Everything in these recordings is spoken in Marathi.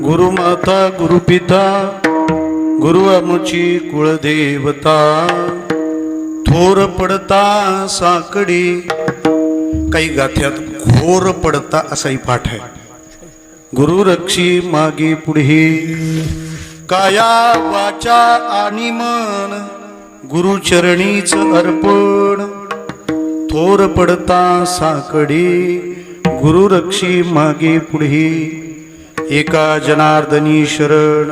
गुरुमाता गुरुपिता गुरु आमची कुळदेवता, थोर पडता साकडे. काही गाथ्यात घोर पडता असाही पाठ आहे. गुरु रक्षी मागे पुढे, काया वाचा आणि मन गुरुचरणीच अर्पण. थोर पडता साकडे गुरु रक्षी मागे पुढे, एका जनार्दनी शरण.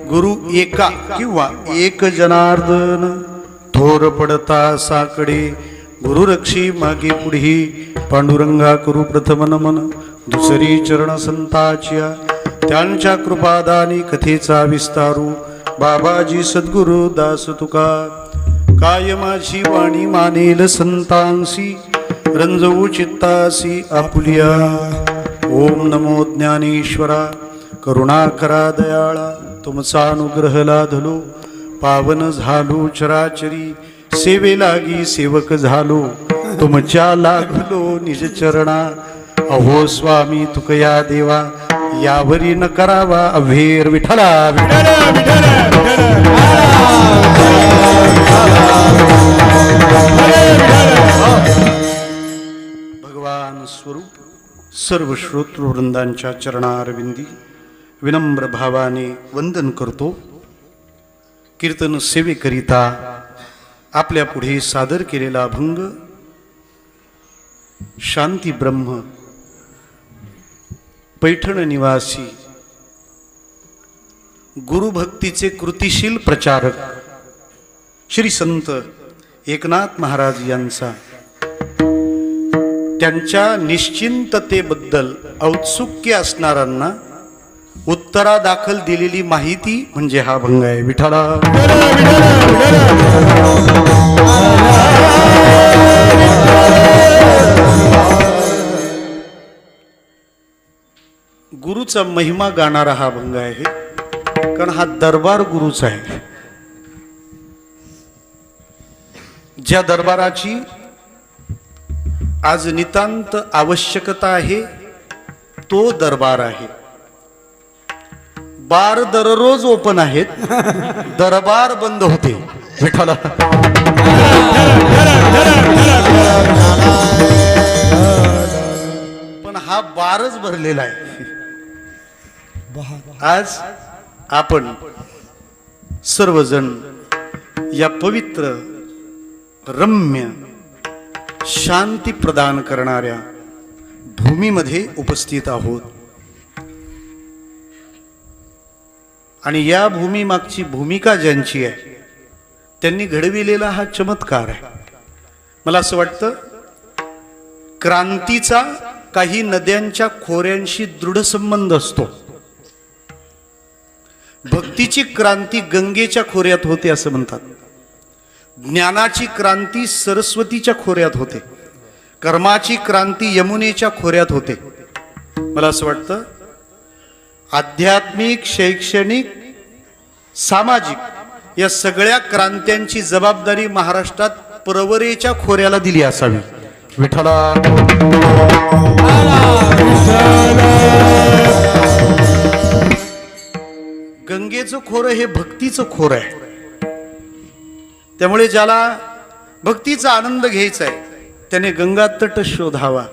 गुरु एका किंवा एक जनार्दन, थोर पडता साकडे गुरु रक्षी मागे पुढे. पांडुरंगा करू प्रथम नमन, दुसरी चरण संताच्या. त्यांच्या कृपादानी कथेचा विस्तारू, बाबाजी सद्गुरु दास तुका. काय माझी वाणी मानेल संतांसी, रंजवू चित्तासी आपुलिया. ओम नमो ज्ञानेश्वरा, करुणाकरा दयाळा. तुमचा अनुग्रह लाधलो, पावन झालो चराचरी. सेवे लागी सेवक झालो, तुमच्या लागलो निज चरणा. अहो स्वामी तुकया देवा, यावरी न करावा अभेर. विठला विठला भगवान स्वरूप सर्व श्रोतृवृंदांच्या चरणारविंदी विनम्र भावाने वंदन करतो. कीर्तन सेवेकरिता आपल्या पुढे सादर केलेला अभंग शांती ब्रह्म पैठण निवासी गुरुभक्तीचे कृतिशील प्रचारक श्री संत एकनाथ महाराज यांचा, त्यांच्या निश्चिंततेबद्दल औत्सुक्य असणाऱ्यांना उत्तरादाखल दिलेली माहिती म्हणजे हा अभंग आहे. विठला गुरुचा महिमा गाणारा हा अभंग आहे, कारण हा दरबार गुरुचा आहे. ज्या दरबाराची आज नितांत आवश्यकता आहे तो दरबार आहे. बार दररोज ओपन आहेत, दरबार बंद होते. विठ्ठला पण हा बारच भरलेला आहे. आज आपण सर्वजण या पवित्र रम्य शांती प्रदान करणाऱ्या भूमीमध्ये उपस्थित आहोत. आणि या भूमीमागची भूमिका ज्यांची आहे त्यांनी घडविलेला हा चमत्कार आहे. मला असं वाटतं, क्रांतीचा काही नद्यांच्या खोऱ्यांशी दृढ संबंध असतो. भक्तीची क्रांती गंगेच्या खोऱ्यात होते असं म्हणतात. ज्ञानाची क्रांती सरस्वतीच्या खोऱ्यात होते. कर्माची क्रांती यमुनेच्या खोऱ्यात होते. मला असं वाटतं, आध्यात्मिक, शैक्षणिक, सामाजिक या सगळ्या क्रांत्यांची जबाबदारी महाराष्ट्रात परवरेच्या खोऱ्याला दिली असावी. विठ्ठला गंगेचं खोरं हे भक्तीचं खोरं आहे. त्यामुळे ज्याला भक्तीचा आनंद घ्यायचा आहे त्याने गंगा तट शोधावा.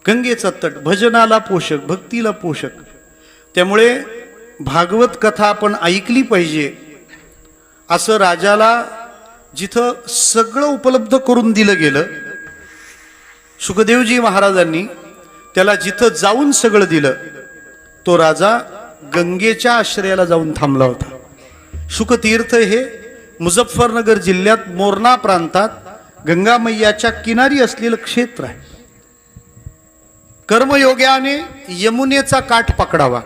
गंगेचा तट भजनाला पोषक, भक्तीला पोषक. त्यामुळे भागवत कथा आपण ऐकली पाहिजे. असं राजाला जिथं सगळं उपलब्ध करून दिलं गेलं, सुखदेवजी महाराजांनी त्याला जिथं जाऊन सगळं दिलं, तो राजा गंगेच्या आश्रयाला जाऊन थांबला होता. सुखतीर्थ हे मुझफ्फरनगर जिल्ह्यात मोरणा प्रांतात गंगा मैयाच्या किनारी असलेलं क्षेत्र आहे. कर्मयोग्याने यमुनेचा काठ पकडावा,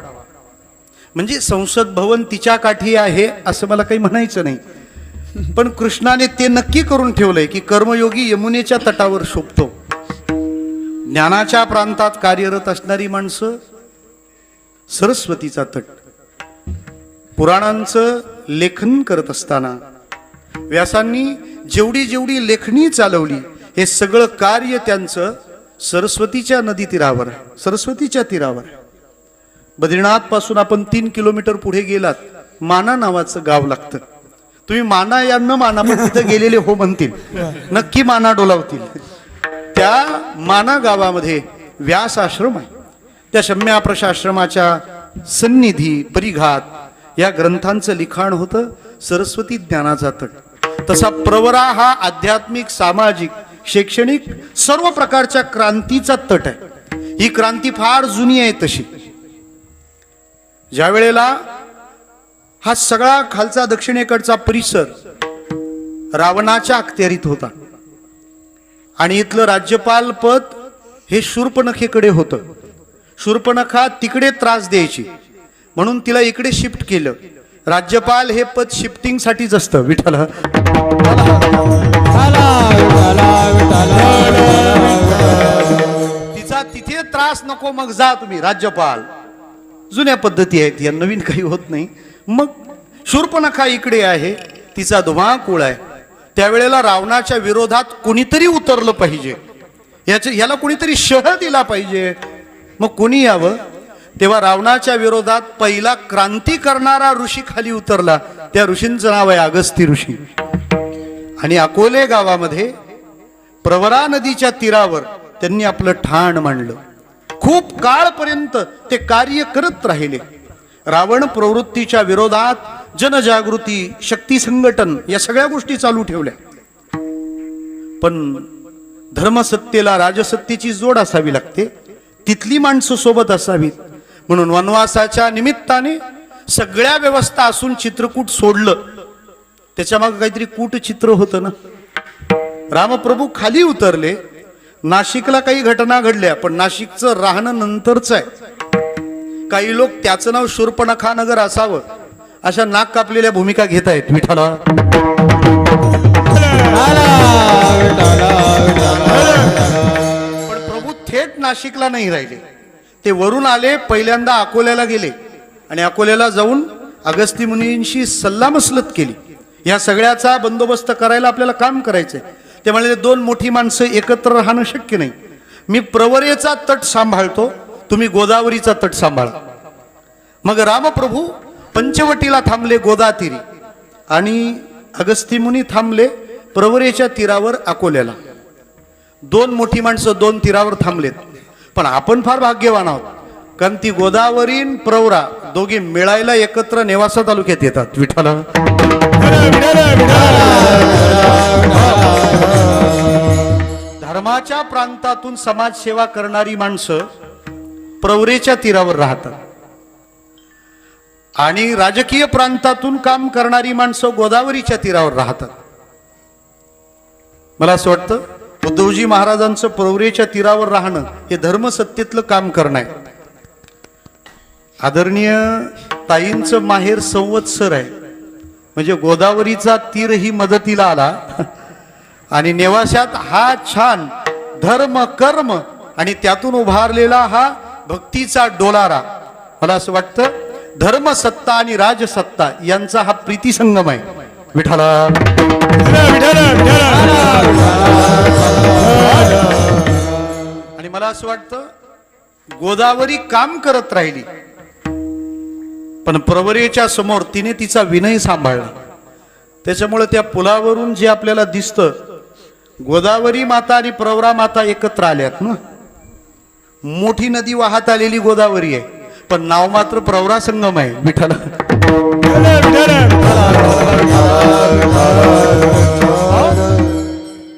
म्हणजे संसद भवन तिच्या काठी आहे असं मला काही म्हणायचं नाही. पण कृष्णाने ते नक्की करून ठेवलंय की कर्मयोगी यमुनेच्या तटावर शोभतो. ज्ञानाच्या प्रांतात कार्यरत असणारी माणसं सरस्वतीचा तट. पुराणांचं लेखन करत असताना व्यासांनी जेवढी जेवढी लेखणी चालवली, हे सगळं कार्य त्यांचं सरस्वतीच्या नदी तीरावर आहे, सरस्वतीच्या तीरावर आहे. बद्रीनाथ पासून आपण 3 किलोमीटर पुढे गेलात, माना नावाचं गाव लागतं. तुम्ही माना या न माना पण तिथं गेलेले हो म्हणतील, नक्की माना डोलावतील. त्या माना गावामध्ये व्यास आश्रम आहे. त्या शम्याप्रश आश्रमाच्या सन्निधी परिघात या ग्रंथांचं लिखाण होतं. सरस्वती ज्ञानाचा तट. तसा प्रवरा हा आध्यात्मिक, सामाजिक, शैक्षणिक सर्व प्रकारच्या क्रांतीचा तट आहे. ही क्रांती फार जुनी आहे. तशी ज्या वेळेला हा सगळा खालचा दक्षिणेकडचा परिसर रावणाच्या अखत्यारीत होता आणि इथलं राज्यपाल पद हे शूर्पणखेकडे होतं. शूर्पणखा तिकडे त्रास द्यायची म्हणून तिला इकडे शिफ्ट केलं. राज्यपाल हे पद शिफ्टिंग साठीच असतं. विठ्ठल तिचा तिथे त्रास नको, मग जा तुम्ही राज्यपाल. जुन्या पद्धती आहेत या, नवीन काही होत नाही. मग शूर्पणखा इकडे आहे, तिचा धुमाकूळ आहे. त्यावेळेला रावणाच्या विरोधात कोणीतरी उतरलं पाहिजे, याला कोणीतरी शह दिला पाहिजे. मग कोणी यावं? तेव्हा रावणाच्या विरोधात पहिला क्रांती करणारा ऋषी खाली उतरला. त्या ऋषींचं नाव आहे अगस्ती ऋषी. आणि अकोले गावामध्ये प्रवरा नदीच्या तीरावर त्यांनी आपलं ठाण मांडलं. खूप काळपर्यंत ते कार्य करत राहिले. रावण प्रवृत्तीच्या विरोधात जनजागृती, शक्ती संघटन या सगळ्या गोष्टी चालू ठेवल्या. पण धर्मसत्तेला राजसत्तेची जोड असावी लागते, तिथली माणसं सोबत असावीत. म्हणून वनवासाच्या निमित्ताने सगळ्या व्यवस्था असून चित्रकूट सोडलं. त्याच्या मागे काहीतरी कूटचित्र होतं ना. रामप्रभू खाली उतरले. नाशिकला काही घटना घडल्या, पण नाशिकचं राहणं नंतरच आहे. काही लोक त्याचं नाव शूर्पणखा नगर असावं अशा नाक कापलेल्या भूमिका घेत आहेत. विठ्ठला पण प्रभू थेट नाशिकला नाही राहिले. ते वरून आले, पहिल्यांदा अकोल्याला गेले आणि अकोल्याला जाऊन अगस्ती मुनींशी सल्लामसलत केली. या सगळ्याचा बंदोबस्त करायला आपल्याला काम करायचंय. ते म्हणाले 2 मोठी माणसं एकत्र राहणं शक्य नाही. मी प्रवरेचा तट सांभाळतो, तुम्ही गोदावरीचा तट सांभाळा. मग रामप्रभू पंचवटीला थांबले गोदातीरी आणि अगस्ती मुनी थांबले प्रवरेच्या तीरावर अकोल्याला. 2 मोठी माणसं 2 तीरावर थांबलेत. पण आपण फार भाग्यवान आहोत, कारण ती गोदावरी आणि प्रवरा दोघे मिळायला एकत्र नेवासा तालुक्यात येतात. विठ्ठला धर्माच्या प्रांतातून समाजसेवा करणारी माणसं प्रवरेच्या तीरावर राहतात आणि राजकीय प्रांतातून काम करणारी माणसं गोदावरीच्या तीरावर राहतात. मला असं वाटतं उद्धवजी महाराजांचं प्रवरेच्या तीरावर राहणं हे धर्मसत्तेतलं काम करणं आहे. आदरणीय ताईंचं माहेर संवत्सर आहे, म्हणजे गोदावरीचा तीरही मदतीला आला आणि नेवाशात हा छान धर्म कर्म आणि त्यातून उभारलेला हा भक्तीचा डोलारा. मला असं वाटतं धर्मसत्ता आणि राजसत्ता यांचा हा प्रीती संगम आहे. विठ्ठला आणि मला असं वाटतं गोदावरी काम करत राहिली, पण प्रवरेच्या समोर तिने तिचा विनय सांभाळला. त्याच्यामुळे त्या पुलावरून जे आपल्याला दिसतं, गोदावरी माता आणि प्रवरा माता एकत्र आल्यात ना. मोठी नदी वाहत आलेली गोदावरी आहे, पण नाव मात्र प्रवरा संगम आहे. विठ्ठला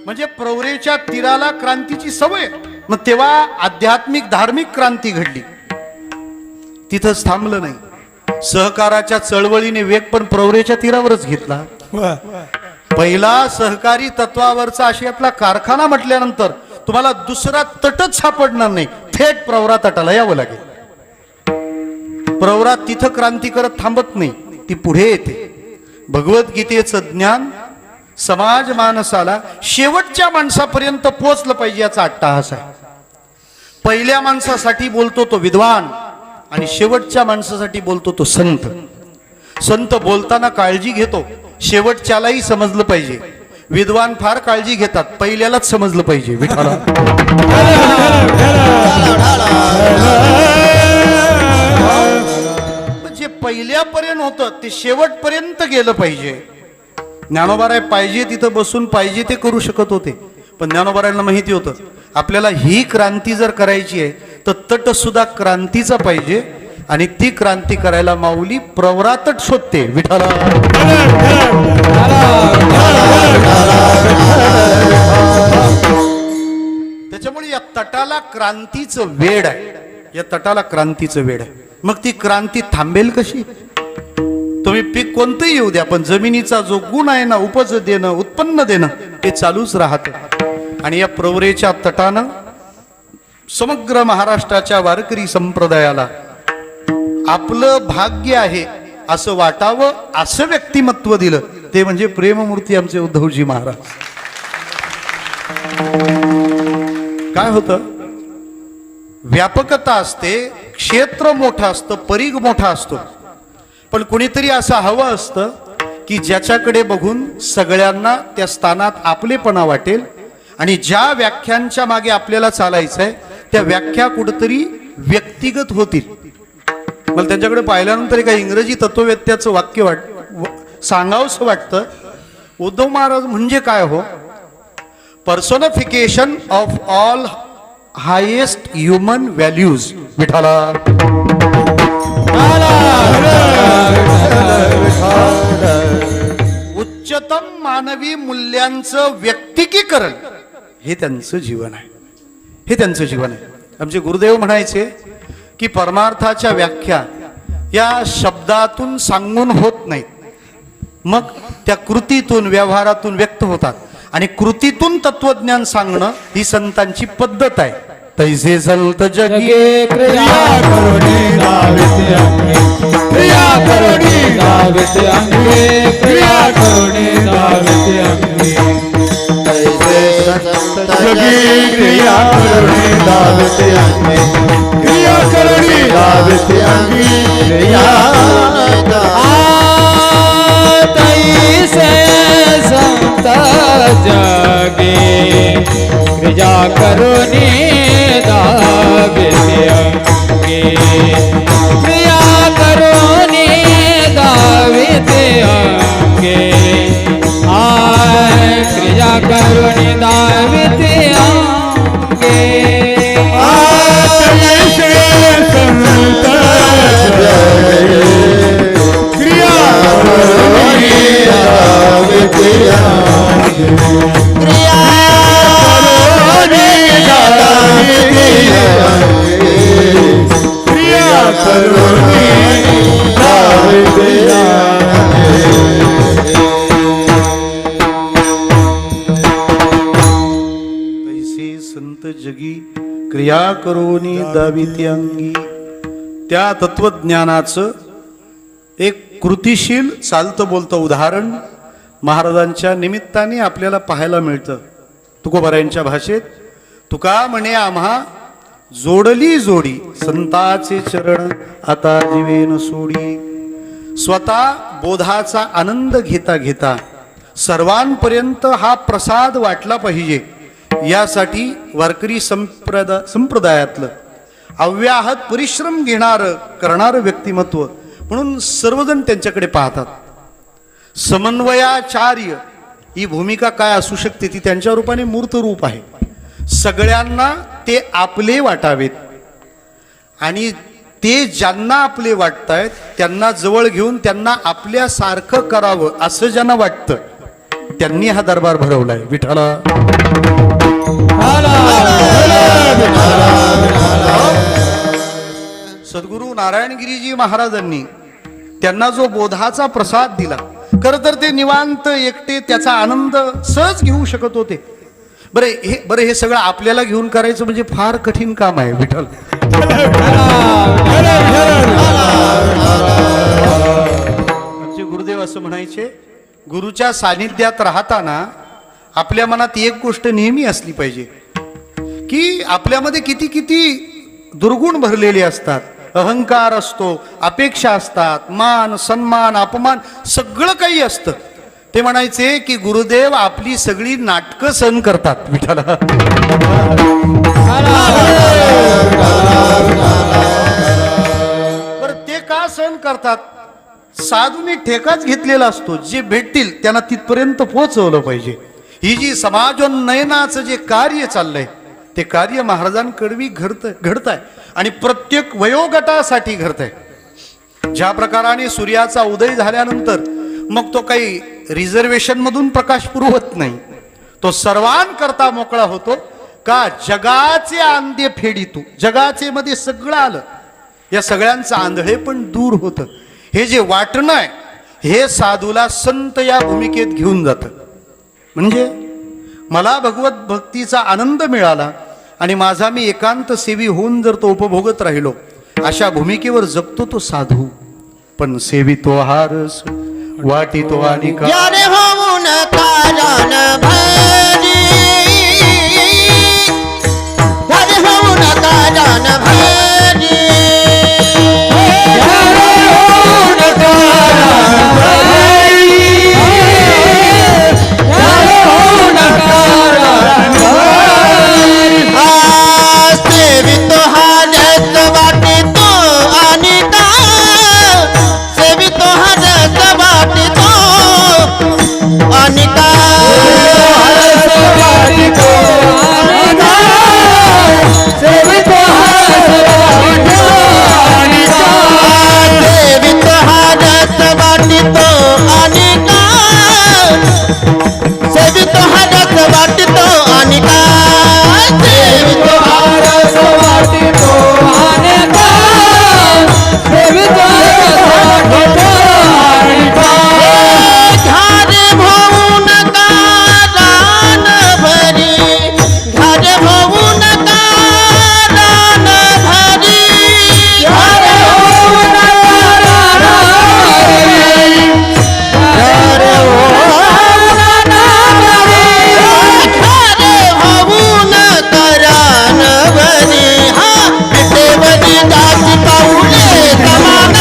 म्हणजे प्रवरेच्या तीराला क्रांतीची सवय. मग तेव्हा आध्यात्मिक धार्मिक क्रांती घडली. तिथंच थांबलं नाही. सहकाराच्या चळवळीने वेग पण प्रवरेच्या तीरावरच घेतला. पहिला सहकारी तत्वावरचा आशियातला कारखाना म्हटल्यानंतर तुम्हाला दुसरा तटच सापडणार नाही. थेट प्रवरा तटाला यावं लागेल. प्रवरा तिथं क्रांती करत थांबत नाही, ती पुढे येते. भगवद्गीतेचं ज्ञान समाज मानसाला शेवटच्या माणसापर्यंत पोहोचलं पाहिजे याचा अट्टाहास आहे. पहिल्या माणसासाठी बोलतो तो विद्वान आणि शेवटच्या माणसासाठी बोलतो तो संत. संत बोलताना काळजी घेतो, शेवटच्यालाही समजलं पाहिजे. विद्वान फार काळजी घेतात, पहिल्यालाच समजलं पाहिजे. विठ्ठला ते शेवटपर्यंत गेलं पाहिजे. ज्ञानोबाराय पाहिजे तिथं बसून पाहिजे ते करू शकत होते, पण ज्ञानोबारायांना माहिती होतं आपल्याला ही क्रांती जर करायची आहे तर तट सुद्धा क्रांतीचा पाहिजे, आणि ती क्रांती करायला माऊली प्रवरातट शोधते. विठाला त्याच्यामुळे या तटाला क्रांतीचं वेड आहे, या तटाला क्रांतीचं वेड आहे. मग ती क्रांती थांबेल कशी? तुम्ही पीक कोणतंही येऊ द्या, पण जमिनीचा जो गुण आहे ना, उपज देणं, उत्पन्न देणं, ते चालूच राहतं. आणि या प्रवरेच्या तटानं समग्र महाराष्ट्राच्या वारकरी संप्रदायाला आपलं भाग्य आहे असं वाटावं, असं व्यक्तिमत्व दिलं, ते म्हणजे प्रेममूर्ती आमचे उद्धवजी महाराज. काय होतं, व्यापकता असते, क्षेत्र मोठं असतं, परिघ मोठा असतो, पण कुणीतरी असं हवं असतं की ज्याच्याकडे बघून सगळ्यांना त्या स्थानात आपलेपणा वाटेल, आणि ज्या व्याख्यांच्या मागे आपल्याला चालायचं आहे त्या व्याख्या कुठेतरी व्यक्तिगत होतील. मला त्यांच्याकडे पाहिल्यानंतर एका इंग्रजी तत्ववेत्याचं वाक्य सांगावंसं वाटतं. उद्धव महाराज म्हणजे काय हो? Personification of all highest human values. विठाला उच्चतम मानवी मूल्यांचं व्यक्तिकीकरण हे त्यांचं जीवन आहे, हे त्यांचं जीवन आहे. आमचे गुरुदेव म्हणायचे की परमार्थाच्या व्याख्या या शब्दातून सांगून होत नाहीत, मग त्या कृतीतून, व्यवहारातून व्यक्त होतात, आणि कृतीतून तत्वज्ञान सांगणं ही संतांची पद्धत आहे. तैसे संत जगी क्रिया करुणी दाविते अंगे, क्रिया करुणी दाविते अंगे, क्रिया करुणी दाविते अंगे. तैसे संत जगी क्रिया करुणी दाविते अंगे, क्रिया करुणी दाविते अंगे, क्रिया तैसे संत जगी क्रिया करुणी दाविते अंगे, क्रिया करुणी दाविते अंगे, क्रिया करुणी दाविते अंगे. संत क्रिया करुणी दाविते अंगे, क्रिया तैसे संत जगी क्रिया करोनी दाविते अंगी. त्या तत्वज्ञानाचं एक कृतिशील चालतं बोलतं उदाहरण महाराजांच्या निमित्ताने आपल्याला पाहायला मिळतं. तुकोबारायांच्या भाषेत तुका म्हणे आम्हा जोडली जोडी, संताचे चरण आता जीवेन सोडी. स्वतः बोधाचा आनंद घेता घेता सर्वांपर्यंत हा प्रसाद वाटला पाहिजे, यासाठी वारकरी संप्रदायातलं अव्याहत परिश्रम करणारं व्यक्तिमत्व म्हणून सर्वजण त्यांच्याकडे पाहतात. समन्वयाचार्य ही भूमिका काय असू शकते, ती त्यांच्या रूपाने मूर्त रूप आहे. सगळ्यांना ते आपले वाटावेत, आणि ते ज्यांना आपले वाटतायत त्यांना जवळ घेऊन त्यांना आपल्यासारखं करावं असं ज्यांना वाटतं त्यांनी हा दरबार भरवलाय. विठाला सद्गुरू नारायणगिरीजी महाराजांनी त्यांना जो बोधाचा प्रसाद दिला, खरं तर ते निवांत एकटे त्याचा आनंद सहज घेऊ शकत होते. बरं हे सगळं आपल्याला घेऊन करायचं म्हणजे फार कठीण काम आहे. विठ्ठल आमचे गुरुदेव असं म्हणायचे, गुरुच्या सानिध्यात राहताना आपल्या मनात एक गोष्ट नेहमी असली पाहिजे की आपल्यामध्ये किती किती दुर्गुण भरलेले असतात. अहंकार असतो, अपेक्षा असतात, मान सन्मान अपमान सगळं काही असतं. ते म्हणायचे की गुरुदेव आपली सगळी नाटकं सहन करतात. विठाला बरं ते का सहन करतात? साधूने ठेकाच घेतलेला असतो, जे भेटतील त्यांना तिथपर्यंत पोहोचवलं पाहिजे. ही जी समाजोन्नयनाचं जे कार्य चाललंय ते कार्य महाराजांकडवी घडतंय आणि प्रत्येक वयोगटासाठी घडतंय. ज्या प्रकाराने सूर्याचा उदय झाल्यानंतर मग तो काही रिझर्वेशन मधून प्रकाश पुरवत नाही, तो सर्वांकरता मोकळा होतो. का जगाचे आंधे फेडितू, जगाचे मध्ये सगळं आलं, या सगळ्यांचं आंधळे पण दूर होतं. हे जे वाटणं आहे हे साधूला संत या भूमिकेत घेऊन जातं. म्हणजे मला भगवत भक्तीचा आनंद मिळाला आणि माझा मी एकांत सेवी होऊन जर तो उपभोगत राहिलो, अशा भूमिकेवर जगतो तो साधू. पण सेवितो हारस वाटितो आणि यारे होऊन कारण भरी, यारे होऊन कारण भरी, यारे होऊन कारण भरी, यारे होऊन कारण भरी. सेवितो हारस वाटितो आणि सेवितो हारस वाटितो आणि सेवितो हारस वाटितो आणि सेवितो हारस वाटितो आणि सेवितो हारस वाटितो आणि सेवितो हारस वाटितो घारे होऊन कारण भरी, घारे होऊन कारण भरी, घारे होऊन कारण भरी, घारे होऊन कारण भरी. हा विठेवरी जाती पाऊले समान,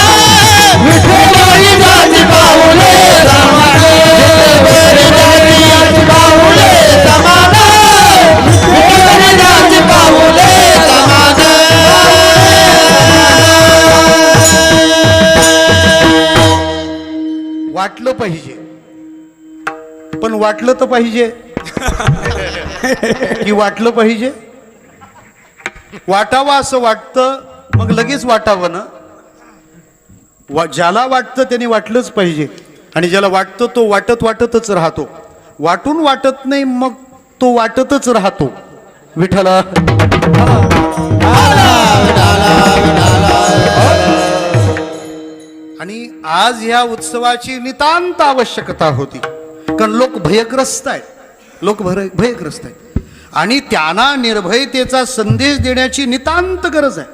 विठेवरी जाती पाऊले समान, विठेवरी जाती पाऊले समान, विठेवरी जाती पाऊले समान. वाटलं पाहिजे, पण वाटलं तर पाहिजे की वाटलं पाहिजे. वाटावं असं वाटतं मग लगेच वाटावं ना. ज्याला वाटतं त्याने वाटलंच पाहिजे आणि ज्याला वाटतं तो वाटत वाटतच राहतो. वाटून वाटत नाही मग तो वाटतच राहतो. विठ्ठला आणि आज ह्या उत्सवाची नितांत आवश्यकता होती, कारण लोक भयग्रस्त आहेत, लोक भयग्रस्त आहेत आणि त्यांना निर्भयतेचा संदेश देण्याची नितांत गरज आहे.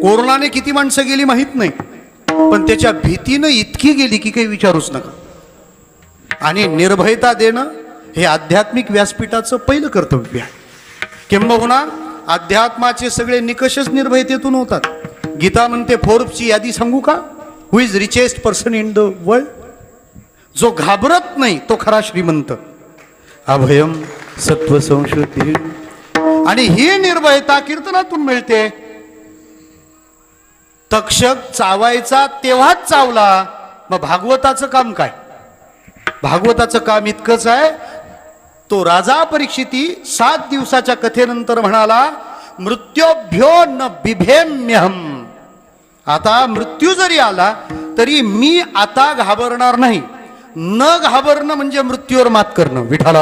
कोरोनाने किती माणसं गेली माहीत नाही, पण त्याच्या भीतीनं इतकी गेली की काही विचारूच नका. आणि निर्भयता देणं हे आध्यात्मिक व्यासपीठाचं पहिलं कर्तव्य आहे. किंबहुना अध्यात्माचे सगळे निकषच निर्भयतेतून होतात. गीता म्हणते, फोर्ब्सची यादी सांगू का? Who is richest person in the world? जो घाबरत नाही तो खरा श्रीमंत. अभयम सत्व संशुद्धी. आणि ही निर्भयता कीर्तनातून मिळते. तक्षक चावायचा तेव्हाच चावला, मग भागवताचं काम काय? भागवताचं काम इतकंच आहे, तो राजा परीक्षिती 7 दिवसाच्या कथेनंतर म्हणाला, मृत्योभ्यो न बिभेम्यहम. आता मृत्यू जरी आला तरी मी आता घाबरणार नाही. न घाबरणं म्हणजे मृत्यूवर मात करणं. विठाला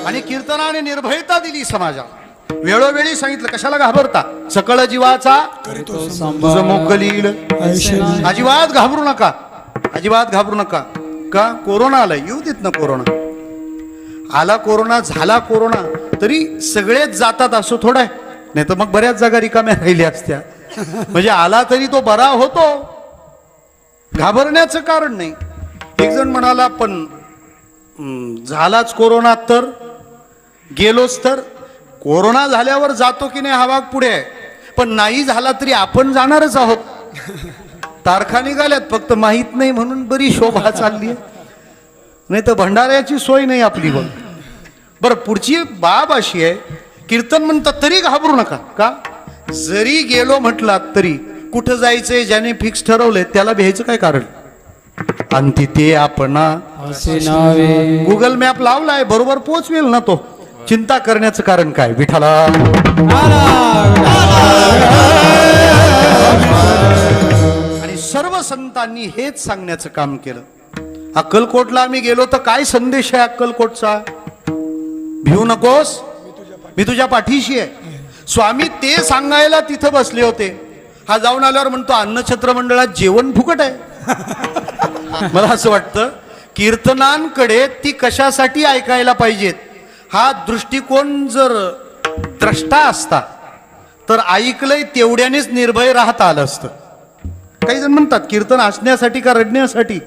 आणि कीर्तनाने निर्भयता दिली समाजाला. वेळोवेळी सांगितलं, कशाला घाबरता? सकळ जीवाचा तुझं मोक्ष लिहिल. अजिबात घाबरू नका, अजिबात घाबरू नका. का? कोरोना आला, येऊ देत ना. कोरोना आला, कोरोना झाला, कोरोना तरी सगळेच जातात असं थोडं आहे. नाही तर मग बऱ्याच जागा रिकाम्या राहिल्या असत्या. म्हणजे आला तरी तो बरा होतो, घाबरण्याचं कारण नाही. एक जण म्हणाला, पण झालाच कोरोना तर गेलोच तर. कोरोना झाल्यावर जातो की नाही हा भाग पुढे आहे, पण नाही झाला तरी आपण जाणारच आहोत. तारखा निघाल्यात, फक्त माहीत नाही म्हणून बरी शोभा चालली आहे. नाही तर भंडाऱ्याची सोय नाही आपली. बरं, पुढची बाब अशी आहे, कीर्तन म्हणतात तरी घाबरू नका. का? जरी गेलो म्हटलात तरी कुठं जायचंय ज्याने फिक्स ठरवलंय त्याला भ्यायचं काय कारण? आणि तिथे आपणा असे नावे गुगल मॅप लावलाय बरोबर पोहोचवेल ना तो. चिंता करण्याचं कारण काय? विठाला आणि सर्व संतांनी हेच सांगण्याचं काम केलं. अक्कलकोटला आम्ही गेलो तर काय संदेश आहे अक्कलकोटचा? भिवू नकोस, मी तुझ्या पाठीशी आहे. स्वामी ते सांगायला तिथं बसले होते. हा जाऊन आल्यावर म्हणतो अन्नछत्र मंडळात जेवण फुकट आहे. मला असं वाटतं कीर्तनांकडे ती कशासाठी ऐकायला पाहिजेत हा दृष्टिकोन जर द्रष्टा असता तर ऐकलंय तेवढ्यानेच निर्भय राहता आलं असतं. काही जण म्हणतात कीर्तन हसण्यासाठी का रडण्यासाठी?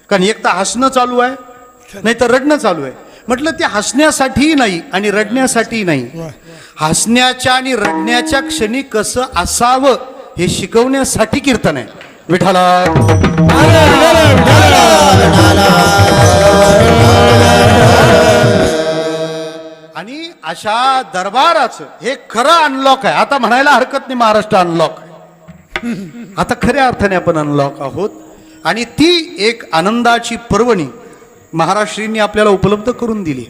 कारण एक तर हसणं चालू आहे नाही तर रडणं चालू आहे. म्हटलं ते हसण्यासाठी नाही आणि रडण्यासाठी नाही, हसण्याच्या आणि रडण्याच्या क्षणी कसं असावं हे शिकवण्यासाठी कीर्तन आहे. विठाला आणि अशा दरबाराचं हे खरं अनलॉक आहे. आता म्हणायला हरकत नाही महाराष्ट्र अनलॉक आहे. आता खऱ्या अर्थाने आपण अनलॉक आहोत आणि ती एक आनंदाची पर्वणी महाराष्ट्रींनी आपल्याला उपलब्ध करून दिली.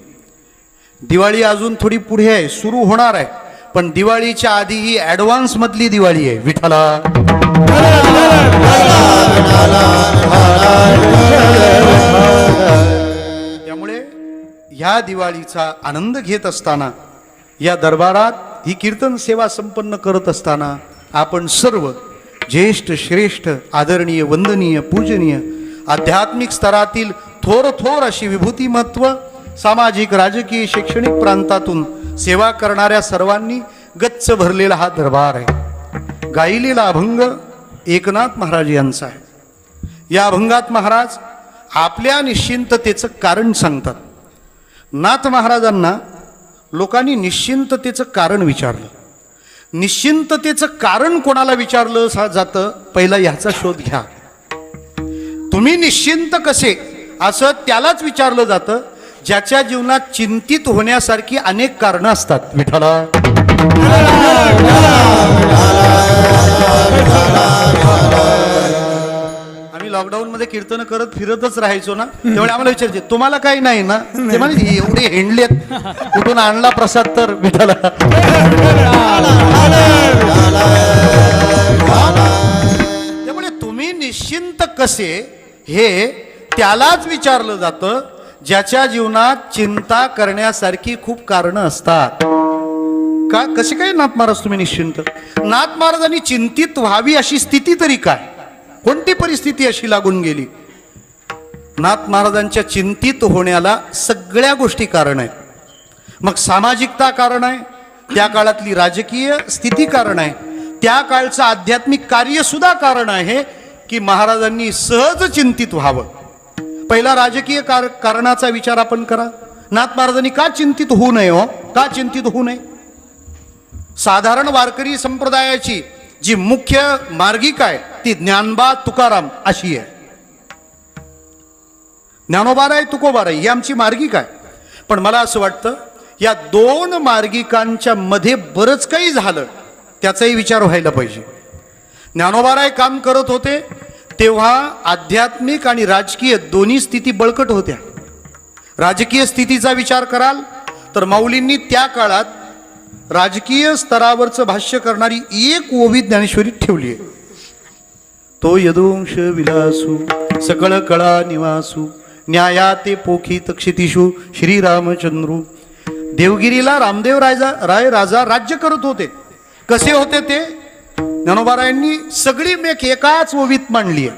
दिवाळी अजून थोडी पुढे आहे, सुरू होणार आहे, पण दिवाळीच्या आधी ही ऍडव्हान्स मधली दिवाळी आहे. विठाला त्यामुळे ह्या दिवाळीचा आनंद घेत असताना या दरबारात ही कीर्तन सेवा संपन्न करत असताना आपण सर्व ज्येष्ठ श्रेष्ठ आदरणीय वंदनीय पूजनीय आध्यात्मिक स्तरातील थोर थोर अशी विभूतिमत्व सामाजिक राजकीय शैक्षणिक प्रांतातून सेवा करणाऱ्या सर्वांनी गच्च भरलेला हा दरबार आहे. गायलेला अभंग एकनाथ महाराज यांचा आहे. या अभंगात महाराज आपल्या निश्चिंततेचं कारण सांगतात. नाथ महाराजांना लोकांनी निश्चिंततेचं कारण विचारलं. निश्चिंततेचं कारण कोणाला विचारलं जातं? पहिला ह्याचा शोध घ्या. तुम्ही निश्चिंत कसे असं त्यालाच विचारलं जातं ज्याच्या जीवनात चिंतित होण्यासारखी अनेक कारणं असतात. विठाला आम्ही लॉकडाऊन मध्ये कीर्तन करत फिरतच राहायचो ना, त्यामुळे आम्हाला विचारायचे तुम्हाला काही नाही ना? ते म्हणजे एवढे हेंडलेत कुठून आणला प्रसाद तर? विठाला त्यामुळे तुम्ही निश्चिंत कसे हे त्यालाच विचारलं जातं ज्याच्या जीवनात चिंता करण्यासारखी खूप कारणं असतात. का कसे काय नाथ महाराज तुम्ही निश्चिंत? नाथ महाराजांनी चिंतित व्हावी अशी स्थिती तरी काय? कोणती परिस्थिती अशी लागून गेली? नाथ महाराजांच्या चिंतित होण्याला सगळ्या गोष्टी कारण आहेत. मग सामाजिकता कारण आहे, त्या काळातली राजकीय स्थिती कारण आहे, त्या काळचं आध्यात्मिक कार्य सुद्धा कारण आहे की महाराजांनी सहज चिंतित व्हावं. पहिला राजकीय कारणाचा विचार आपण करा. नाथ महाराजांनी का चिंतित होऊ नये? हो, का चिंतित होऊ नये? साधारण वारकरी संप्रदायाची जी मुख्य मार्गिका आहे ती ज्ञानबा तुकाराम अशी आहे. ज्ञानोबाराय तुकोबाराय ही आमची मार्गिका आहे. पण मला असं वाटतं या दोन मार्गिकांच्या मध्ये बरंच काही झालं त्याचाही विचार व्हायला पाहिजे. ज्ञानोबाराय काम करत होते तेव्हा आध्यात्मिक आणि राजकीय दोन्ही स्थिती बळकट होत्या. राजकीय स्थितीचा विचार कराल तर माऊलींनी त्या काळात राजकीय स्तरावरचं भाष्य करणारी एक ओवी ज्ञानेश्वरीत ठेवली आहे. तो यदुंश विलासू सकळ कळा निवासू न्याया ते पोखित क्षितिषु श्रीरामचंद्रू. देवगिरीला रामदेव राय राजा राज्य करत होते. कसे होते ते? ज्ञानोबारायांनी सगळी मेक एकाच ओवीत मांडली आहे.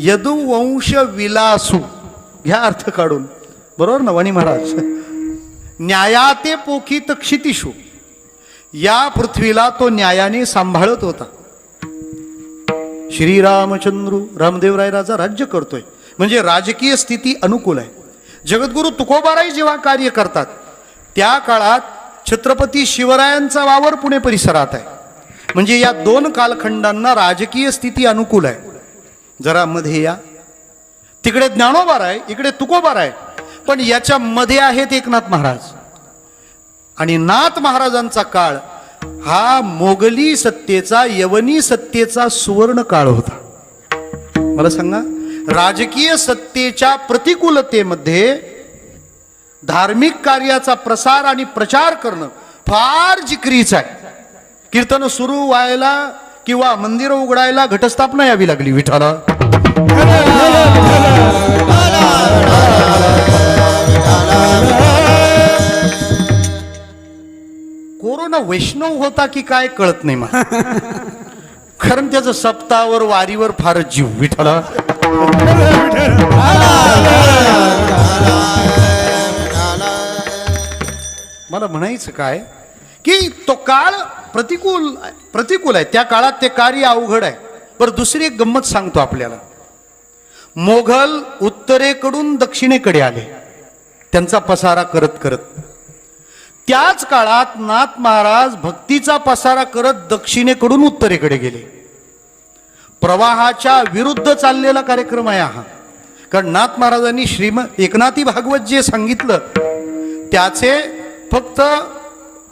यदुवंश विलासू ह्या अर्थ काढून, बरोबर ना वाणी महाराज? न्यायाते पोखित क्षितिषु, या पृथ्वीला तो न्यायाने सांभाळत होता. श्रीरामचंद्र रामदेवराय राजा राज्य करतोय म्हणजे राजकीय स्थिती अनुकूल आहे. जगद्गुरु तुकोबाराय जेव्हा कार्य करतात त्या काळात छत्रपती शिवरायांचा वावर पुणे परिसरात आहे. म्हणजे या दोन कालखंडांना राजकीय स्थिती अनुकूल आहे. जरा मध्ये या, तिकडे ज्ञानोबाराय इकडे तुकोबाराय, पण याच्या मध्ये आहेत एकनाथ महाराज. आणि नाथ महाराजांचा काळ हा मोगली सत्तेचा, यवनी सत्तेचा सुवर्ण काळ होता. मला सांगा, राजकीय सत्तेच्या प्रतिकूलतेमध्ये धार्मिक कार्याचा प्रसार आणि प्रचार करणं फार जिकरीचं आहे. कीर्तन सुरू व्हायला किंवा मंदिरं उघडायला घटस्थापना यावी लागली विठाला. कोरोना वैष्णव होता की काय कळत नाही मला, कारण त्याचं सप्तावर वारीवर फारच जीव विठाला. मला म्हणायचं काय की तो काळ प्रतिकूल आहे. त्या काळात ते कार्य अवघड आहे. बरं, दुसरी एक गंमत सांगतो आपल्याला. मोघल उत्तरेकडून दक्षिणेकडे आले त्यांचा पसारा करत करत. त्याच काळात नाथ महाराज भक्तीचा पसारा करत दक्षिणेकडून उत्तरेकडे गेले. प्रवाहाच्या विरुद्ध चाललेला कार्यक्रम आहे हा. कारण नाथ महाराजांनी एकनाथी भागवत जे सांगितलं त्याचे फक्त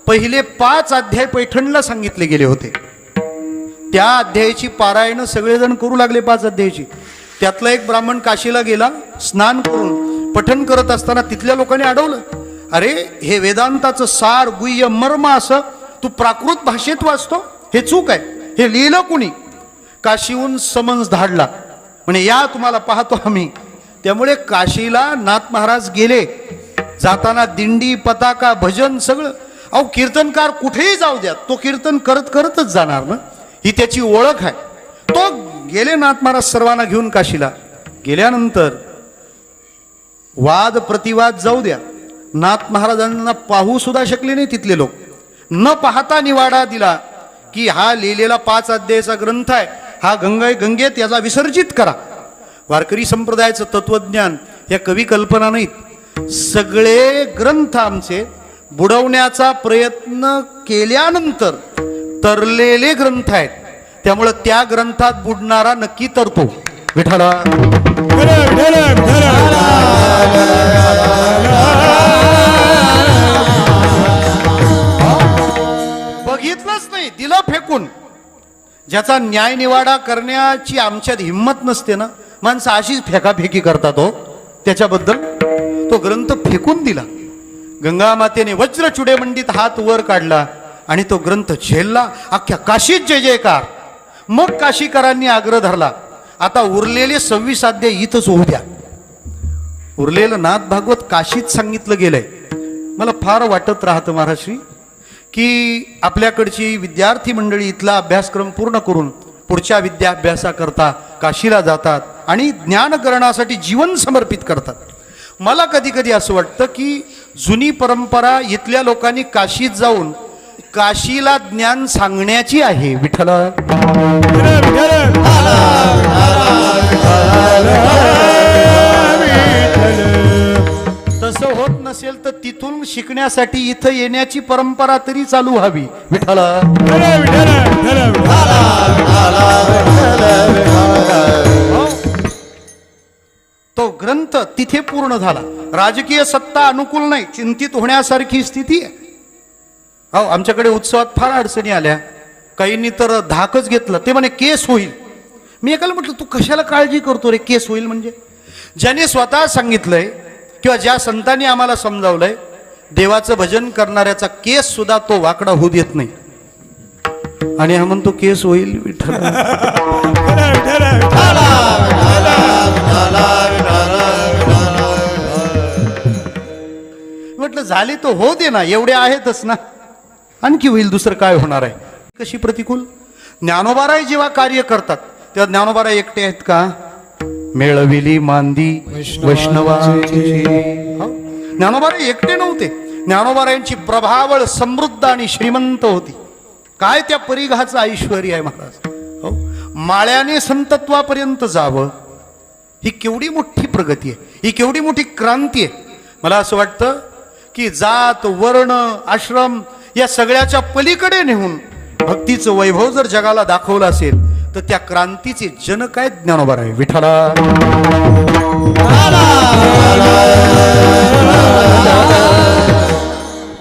पहिले 5 अध्याय पैठणला सांगितले गेले होते. त्या अध्यायाची पारायण सगळेजण करू लागले 5 अध्यायाची. त्यातला एक ब्राह्मण काशीला गेला, स्नान करून पठण करत असताना तिथल्या लोकांनी अडवलं, अरे हे वेदांताचं सार गुह्य मर्म असं तू प्राकृत भाषेत वाचतो, हे चूक आहे, हे लिहिलं कुणी? काशीहून समन्स धाडला, म्हणे या तुम्हाला पाहतो आम्ही. त्यामुळे काशीला नाथ महाराज गेले. जाताना दिंडी, पताका, भजन सगळं. अहो, कीर्तनकार कुठेही जाऊ द्या, तो कीर्तन करत करतच जाणार ना, ही त्याची ओळख आहे. तो गेले नाथ महाराज सर्वांना घेऊन काशीला. गेल्यानंतर वाद प्रतिवाद जाऊ द्या, नाथ महाराजांना पाहू सुद्धा शकले नाही तिथले लोक. न पाहता निवाडा दिला की हा लिहिलेला 5 अध्यायाचा ग्रंथ आहे, हा गंगेत याचा विसर्जित करा. वारकरी संप्रदायाचं तत्वज्ञान या कवी कल्पना नाहीत. सगळे ग्रंथ आमचे बुडवण्याचा प्रयत्न केल्यानंतर तरलेले ग्रंथ आहेत. त्यामुळं त्या ग्रंथात बुडणारा नक्की तरतो विठाला. बघितलंच नाही, दिलं फेकून. ज्याचा न्याय निवाडा करण्याची आमच्यात हिंमत नसते ना, माणसं अशीच फेकाफेकी करतात हो. त्याच्याबद्दल तो ग्रंथ फेकून दिला. गंगा मातेने वज्र चुडेमंडित हात वर काढला आणि तो ग्रंथ झेलला. अख्ख्या काशीत जय जयकार. मग काशीकरांनी आग्रह धरला, आता उरलेले 26 अध्याय इथंच होऊ द्या. उरलेलं नाथ भागवत काशीत सांगितलं गेलंय. मला फार वाटत राहतं महाराष्ट्री की आपल्याकडची विद्यार्थी मंडळी इथला अभ्यासक्रम पूर्ण करून पुढच्या विद्याभ्यासाकरता काशीला जातात आणि ज्ञानकरणासाठी जीवन समर्पित करतात. मला कधी कधी असं वाटतं की जुनी परंपरा इथल्या लोकांनी काशीत जाऊन काशीला ज्ञान सांगण्याची आहे विठ्ठला. तसं होत नसेल तर तिथून शिकण्यासाठी इथं येण्याची परंपरा तरी चालू व्हावी विठ्ठला. तो ग्रंथ तिथे पूर्ण झाला. राजकीय सत्ता अनुकूल नाही, चिंतित होण्यासारखी स्थिती आहे. हो, आमच्याकडे उत्सवात फार अडचणी आल्या. काहींनी तर धाकच घेतलं. ते म्हणे केस होईल. मी एकाला म्हटलं तू कशाला काळजी करतो रे, केस होईल म्हणजे? ज्याने स्वतः सांगितलंय किंवा ज्या संतांनी आम्हाला समजावलंय, देवाचं भजन करणाऱ्याचा केस सुद्धा तो वाकडा होऊ देत नाही. आणि हा म्हणतो केस होईल विठ्ठल. म्हटलं झाले तो हो दे ना, एवढे आहेतच ना, आणखी होईल, दुसरं काय होणार आहे. कशी प्रतिकूल. ज्ञानोबाराय जेव्हा कार्य करतात तेव्हा ज्ञानोबाराय एकटे आहेत का? मेळविली मांदी वैष्णवांची. ज्ञानोबाराय एकटे नव्हते. ज्ञानोबारायांची प्रभावळ समृद्ध आणि श्रीमंत होती. काय त्या परिघाचं ऐश्वर्य आहे महाराज. हो, माळ्याने संतत्वापर्यंत जावं, ही केवढी मोठी प्रगती आहे, ही केवढी मोठी क्रांती आहे. मला असं वाटतं की जात, वर्ण, आश्रम या सगळ्याच्या पलीकडे नेऊन भक्तीचं वैभव जर जगाला दाखवलं असेल तर त्या क्रांतीचे जनक आहेत ज्ञानोबाराय विठ्ठला.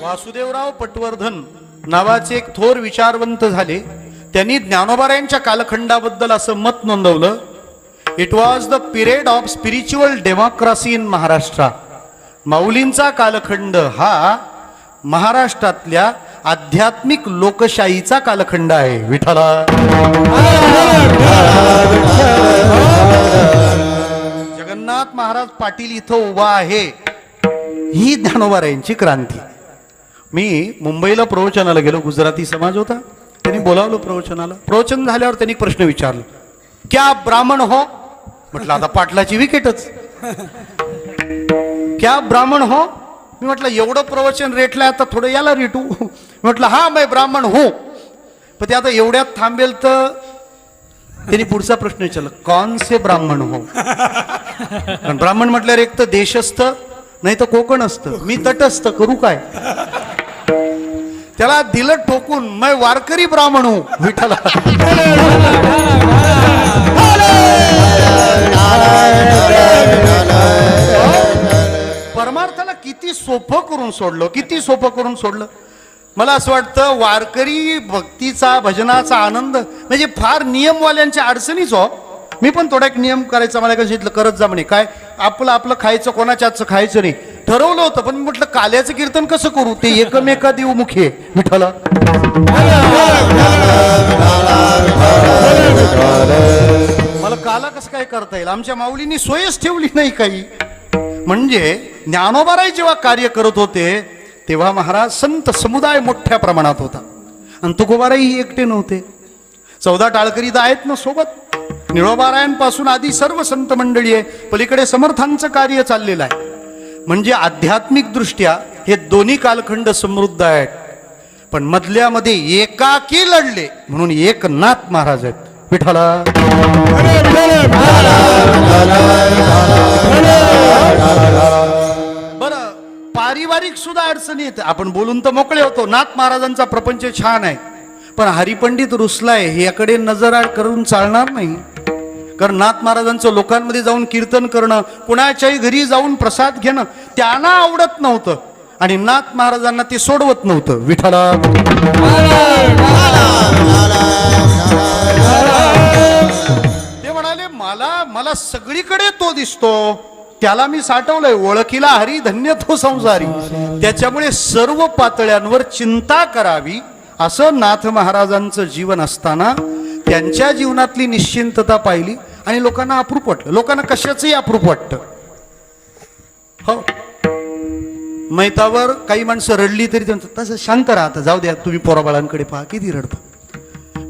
वासुदेवराव पटवर्धन नावाचे एक थोर विचारवंत झाले. त्यांनी ज्ञानोबारायांच्या कालखंडाबद्दल असं मत नोंदवलं, it was the period of spiritual democracy in Maharashtra. माऊलींचा कालखंड हा महाराष्ट्रातल्या आध्यात्मिक लोकशाहीचा कालखंड आहे. विठ्ठला. जगन्नाथ महाराज पाटील इथं उभा आहे, ही ज्ञानोबारायांची क्रांती. मी मुंबईला प्रवचनाला गेलो, गुजराती समाज होता, त्यांनी बोलावलं प्रवचनाला. प्रवचन झाल्यावर त्यांनी प्रश्न विचारला, क्या ब्राह्मण हो? म्हटलं आता पाटलाची विकेटच. क्या ब्राह्मण हो? मी म्हटलं एवढं प्रवचन रेटलंय, आता थोडं याला रेटू. म्हटलं हा मैं ब्राह्मण हो. पण ते आता एवढ्यात थांबेल तर त्यांनी पुढचा प्रश्न विचारला, कौन से ब्राह्मण हो? कारण ब्राह्मण म्हटल्यावर एक तर देशस्थ नाही तर कोकण असतं, मी तटस्थ, करू काय? त्याला दिलं ठोकून, मैं वारकरी ब्राह्मण हो. विठ्ठला. परमार्थाला किती सोपं करून सोडलं, किती सोपं करून सोडलं. मला असं वाटतं वारकरी भक्तीचा भजनाचा आनंद म्हणजे फार नियमवाल्यांच्या अडचणीच हो. मी पण थोडा एक नियम करायचा, मला कसं करत जा म्हणे, काय आपलं आपलं खायचं, कोणाच्या आजचं खायचं नाही ठरवलं होतं. पण म्हटलं काल्याचं कीर्तन कसं करू, ते एकमेका देऊ मुखे. विठ्ठला. मला काला कसं काय करता येईल, आमच्या माऊलींनी सोयच ठेवली नाही काही. म्हणजे ज्ञानोबाराय जेव्हा कार्य करत होते तेव्हा महाराज संत समुदाय मोठ्या प्रमाणात होता. आणि तुकोबाराही एकटे नव्हते, 14 टाळकरी तर आहेत ना सोबत. निळोबारायांपासून आधी सर्व संत मंडळी आहे, पलीकडे समर्थांचं कार्य चाललेलं आहे. म्हणजे आध्यात्मिक दृष्ट्या हे दोन्ही कालखंड समृद्ध आहेत. पण मधल्यामध्ये एकाकी लढले म्हणून एकनाथ महाराज आहेत. विठ्ठला. बरं, पारिवारिक सुद्धा अडचणी येते. आपण बोलून तर मोकळे होतो, नाथ महाराजांचा प्रपंच छान आहे, पण हरिपंडित रुसलाय हे याकडे नजर करून चालणार नाही. कारण नाथ महाराजांचं लोकांमध्ये जाऊन कीर्तन करणं, कुणाच्याही घरी जाऊन प्रसाद घेणं त्यांना आवडत नव्हतं आणि नाथ महाराजांना ते सोडवत नव्हतं. विठ्ठला. ते म्हणाले, मला सगळीकडे तो दिसतो, त्याला मी साठवलंय, ओळखीला हरी धन्य तो संसारी. त्याच्यामुळे सर्व पातळ्यांवर चिंता करावी असं नाथ महाराजांचं जीवन असताना त्यांच्या जीवनातली निश्चिंतता पाहिली आणि लोकांना अप्रूप वाटलं. लोकांना कशाचंही अप्रूप वाटतं. हो, मैतावर काही माणसं रडली तरी त्यांचं तसं शांत राहतं, जाऊ द्या तुम्ही पोराबाळांकडे पहा किती रडतं.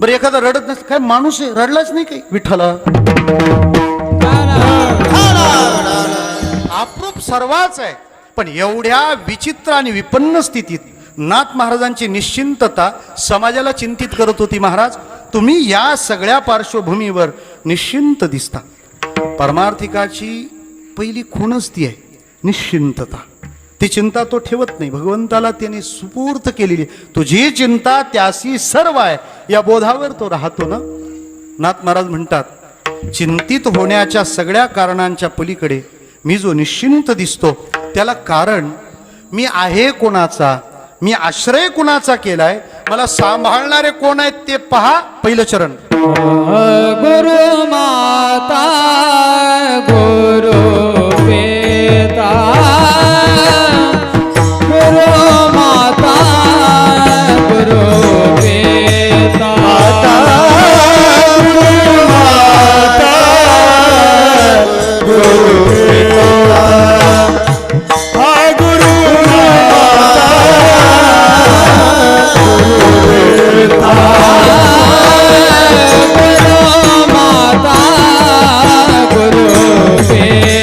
बरं, एखादा रडत नसतं, काय माणूस आहे रडलाच नाही काही. विठ्ठला. अप्रूप सर्वाच आहे, पण एवढ्या विचित्र आणि विपन्न स्थितीत नाथ महाराजांची निश्चिंतता समाजाला चिंतित करत होती. महाराज, तुम्ही या सगळ्या पार्श्वभूमीवर निश्चिंत दिसता. परमार्थिकाची पहिली खूणच ती आहे, निश्चिंतता. ती चिंता तो ठेवत नाही, भगवंताला त्याने सुपूर्त केलेली. तुझी चिंता त्यासी सर्व आहे या बोधावर तो राहतो ना. नाथ महाराज म्हणतात, चिंतित होण्याच्या सगळ्या कारणांच्या पलीकडे मी जो निश्चिंत दिसतो त्याला कारण मी आहे कोणाचा, मी आश्रय कुणाचा केलाय, मला सांभाळणारे कोण आहेत ते पहा. पहिलं चरण. गुरु माता गुरु पिता, गुरु माता गुरु पिता, गुरु माता गुरु पिता, गुरु माता गुरु पिता,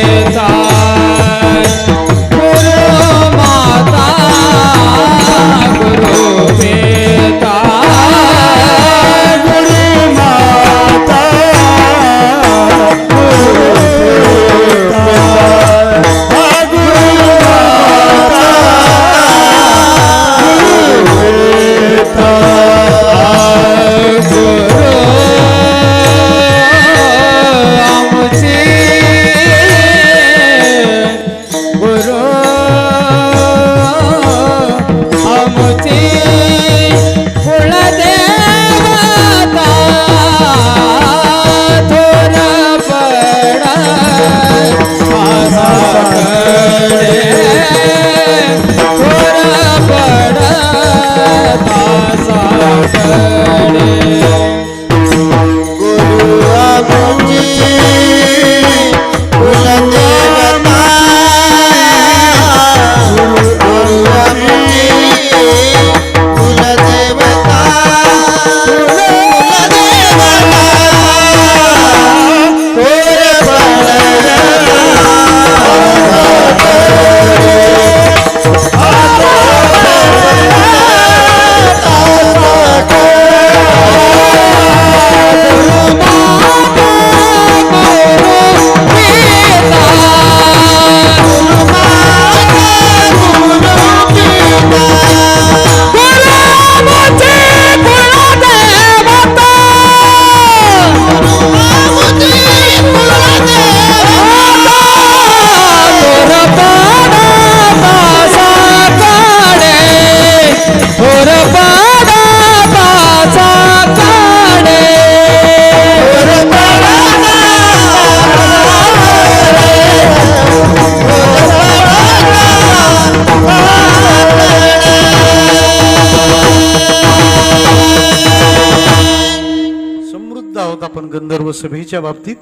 गांधर्व सभेच्या बाबतीत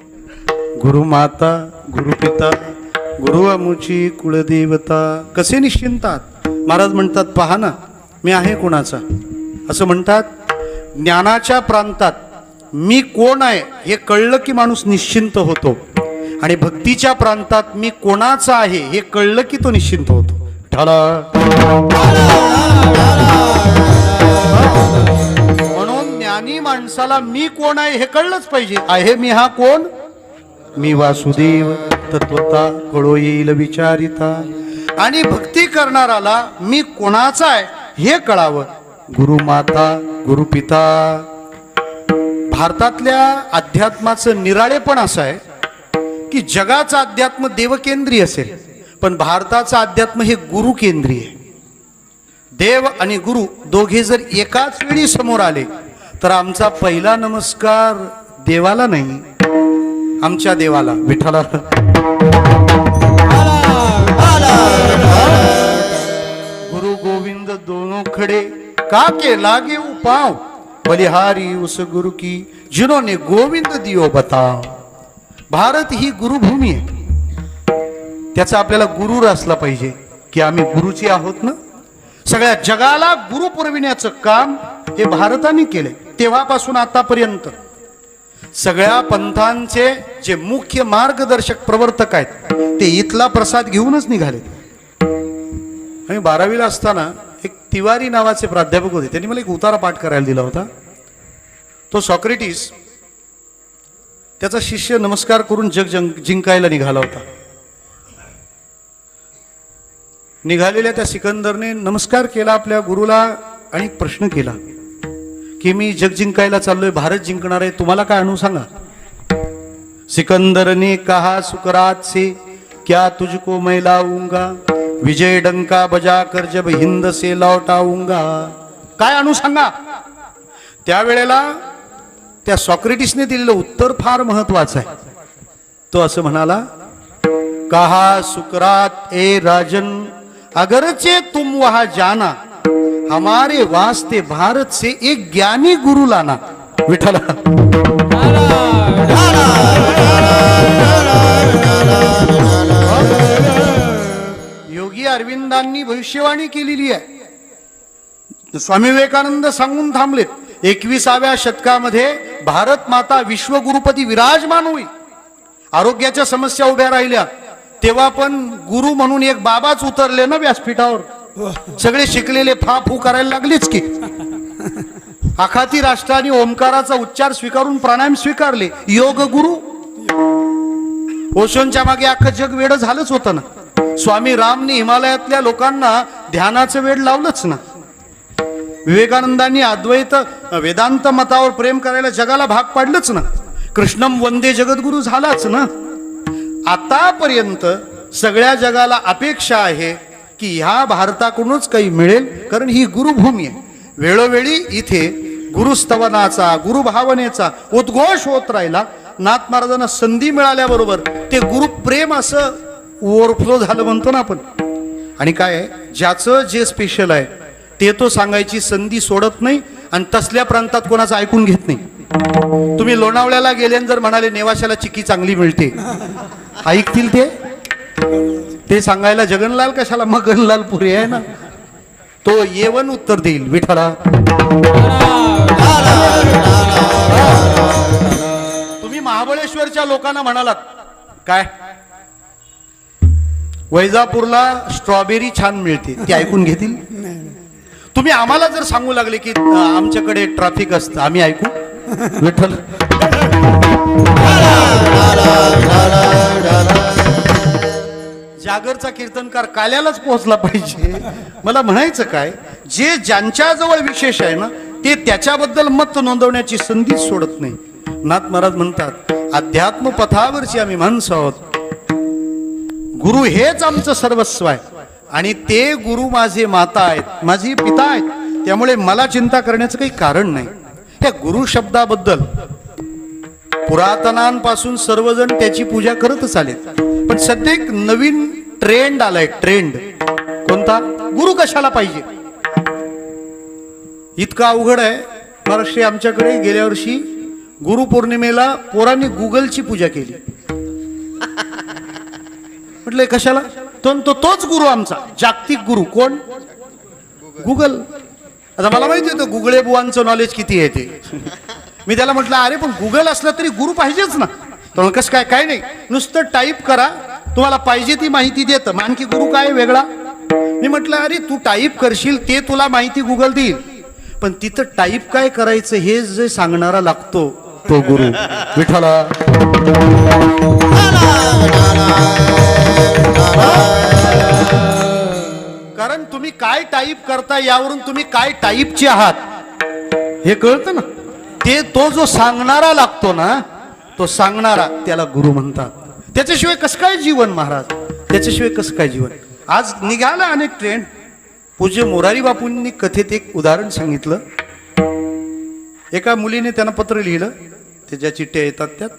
गुरुमाता गुरुपिता गुरु अमुची कुलदेवता कसे निश्चिंतात. महाराज म्हणतात पहा ना मी आहे कोणाचा, असं म्हणतात. ज्ञानाच्या प्रांतात मी कोण आहे हे कळलं की माणूस निश्चिंत होतो, आणि भक्तीच्या प्रांतात मी कोणाचा आहे हे कळलं की तो निश्चिंत होतो. म्हणून ज्ञानी माणसाला मी कोण आहे हे कळलंच पाहिजे. आहे मी हा कोण, मी वासुदेव तत्वता कळो येईल विचारिता. आणि भक्ती करणाराला मी कोणाचा आहे हे कळावं. गुरुमाता गुरुपिता. भारतातल्या अध्यात्माचं निराळेपण असं आहे की जगाचं अध्यात्म देवकेंद्रीय असेल, पण भारताचं अध्यात्म हे गुरु केंद्रीय आहे. देव आणि गुरु दोघे जर एकाच वेळी समोर आले तर आमचा पहिला नमस्कार देवाला नाही, आमच्या देवाला विठ्ठलाला. गुरु गोविंद दोनों खडे का के लागे उपाव, बलिहारी उस गुरु की जिन्होंने गोविंद दियो बताव. भारत ही गुरुभूमी आहे. त्याचा आपल्याला गुरूर असला पाहिजे की आम्ही गुरुची आहोत ना. सगळ्या जगाला गुरु पुरविण्याचं काम हे भारताने केलंय. तेव्हापासून आतापर्यंत सगळ्या पंथांचे जे मुख्य मार्गदर्शक प्रवर्तक आहेत ते इथला प्रसाद घेऊनच निघाले. आणि 12वीला असताना एक तिवारी नावाचे प्राध्यापक होते, त्यांनी मला एक उतारा पाठ करायला दिला होता. तो सॉक्रेटिस त्याचा शिष्य नमस्कार करून जग जिंकायला निघाला होता. निघालेल्या त्या सिकंदरने नमस्कार केला आपल्या गुरुला आणि प्रश्न केला की मी जग जिंकायला चाललोय, भारत जिंकणार आहे, तुम्हाला काय आणू सांगा. सिकंदर ने कहा सुकरात से क्या तुझको मैं लाऊंगा, विजय डंका बजा कर जब हिंद से लौट आऊंगा. काय आणू सांगा. त्यावेळेला त्या सॉक्रेटिसने दिलेलं उत्तर फार महत्वाचं आहे. तो असं म्हणाला, कहा सुकरात ए राजन अगरचे तुम वहां जाना, हमारे वास्ते भारत से एक ज्ञानी गुरु लाना. विठ्ठला. योगी अरविंदांनी भविष्यवाणी केलेली आहे. स्वामी विवेकानंद सांगून थांबलेत, 21व्या शतकामध्ये भारत माता विश्वगुरुपदी विराजमान होईल. आरोग्याच्या समस्या उभ्या राहिल्या तेव्हा पण गुरु म्हणून एक बाबाच उतरले ना व्यासपीठावर. सगळे शिकलेले फा फू करायला लागलेच की. आखाती राष्ट्राने ओंकाराचा उच्चार स्वीकारून प्राणायाम स्वीकारले. योग गुरु. ओशोंच्या मागे अख्खं जग वेड झालंच होतं ना. स्वामी रामने हिमालयातल्या लोकांना ध्यानाचं वेड लावलंच ना. विवेकानंदांनी अद्वैत वेदांत मतावर प्रेम करायला जगाला भाग पाडलंच ना. कृष्णम वंदे जगद्गुरु झालाच ना. आतापर्यंत सगळ्या जगाला अपेक्षा आहे की ह्या भारताकडूनच काही मिळेल, कारण ही गुरुभूमी आहे. वेळोवेळी इथे गुरुस्तवनाचा गुरुभावनेचा उद्घोष होत राहिला. नाथ महाराजांना संधी मिळाल्याबरोबर ते गुरुप्रेम असं ओव्हरफ्लो झालं म्हणतो ना आपण. आणि काय आहे, ज्याचं जे स्पेशल आहे ते तो सांगायची संधी सोडत नाही, आणि तसल्या प्रांतात कोणाचं ऐकून घेत नाही. तुम्ही लोणावळ्याला गेले जर म्हणाले नेवाशाला चिक्की चांगली मिळते, ऐकतील ते सांगायला जगनलाल कशाला, मगनलाल पुरे आहे ना. तो येवन उत्तर देईल विठ्ठला. तुम्ही महाबळेश्वरच्या लोकांना म्हणालात काय, वैजापूरला स्ट्रॉबेरी छान मिळते, ते ऐकून घेतील. तुम्ही आम्हाला जर सांगू लागले की आमच्याकडे ट्रॅफिक असतं, आम्ही ऐकू विठ्ठल. जागरचा कीर्तनकार काल्यालाच पोहोचला पाहिजे. मला म्हणायचं काय, जे ज्यांच्याजवळ विशेष आहे ना ते त्याच्याबद्दल मत नोंदवण्याची संधीच सोडत नाही. नाथ महाराज म्हणतात, अध्यात्म पथावरची आम्ही माणसं आहोत. गुरु हेच आमचं सर्वस्व आहे, आणि ते गुरु माझे माता आहेत, माझे पिता आहेत. त्यामुळे मला चिंता करण्याचं काही कारण नाही. त्या गुरु शब्दाबद्दल पुरातनांपासून सर्वजण त्याची पूजा करतच आलेत. पण सध्या एक नवीन ट्रेंड आलाय. ट्रेंड कोणता? गुरु कशाला पाहिजे. इतका अवघड आहे. महाराष्ट्री आमच्याकडे गेल्या वर्षी गुरुपौर्णिमेला पोरांनी गुगलची पूजा केली. म्हटलं कशाला? तोच गुरु आमचा जागतिक गुरु कोण? गुगल. आता मला माहिती होतं गुगळे बुवांचं नॉलेज किती आहे ते. मी त्याला म्हटलं अरे पण गुगल असलं तरी गुरु पाहिजेच ना. तर कसं काय नाही, नुसतं टाईप करा, तुम्हाला पाहिजे ती माहिती देतं. मग आणखी गुरु काय वेगळा? मी म्हटलं अरे तू टाईप करशील ते तुला माहिती गुगल देईल, पण तिथं टाईप काय करायचं हे जे सांगणारा लागतो तो गुरु. विठ्ठला. कारण तुम्ही काय टाईप करता यावरून तुम्ही काय टाईपचे आहात हे कळतं ना. ते तो जो सांगणारा लागतो ना, तो सांगणारा त्याला गुरु म्हणतात. त्याच्याशिवाय कसं काय जीवन महाराज, त्याच्याशिवाय कसं काय जीवन. आज निघाला अनेक ट्रेंड. पूज्य मोरारी बापूंनी कथेत एक उदाहरण सांगितलं. एका मुलीने त्यांना पत्र लिहिलं, त्याच्या चिठ्ठ्या येतात त्यात,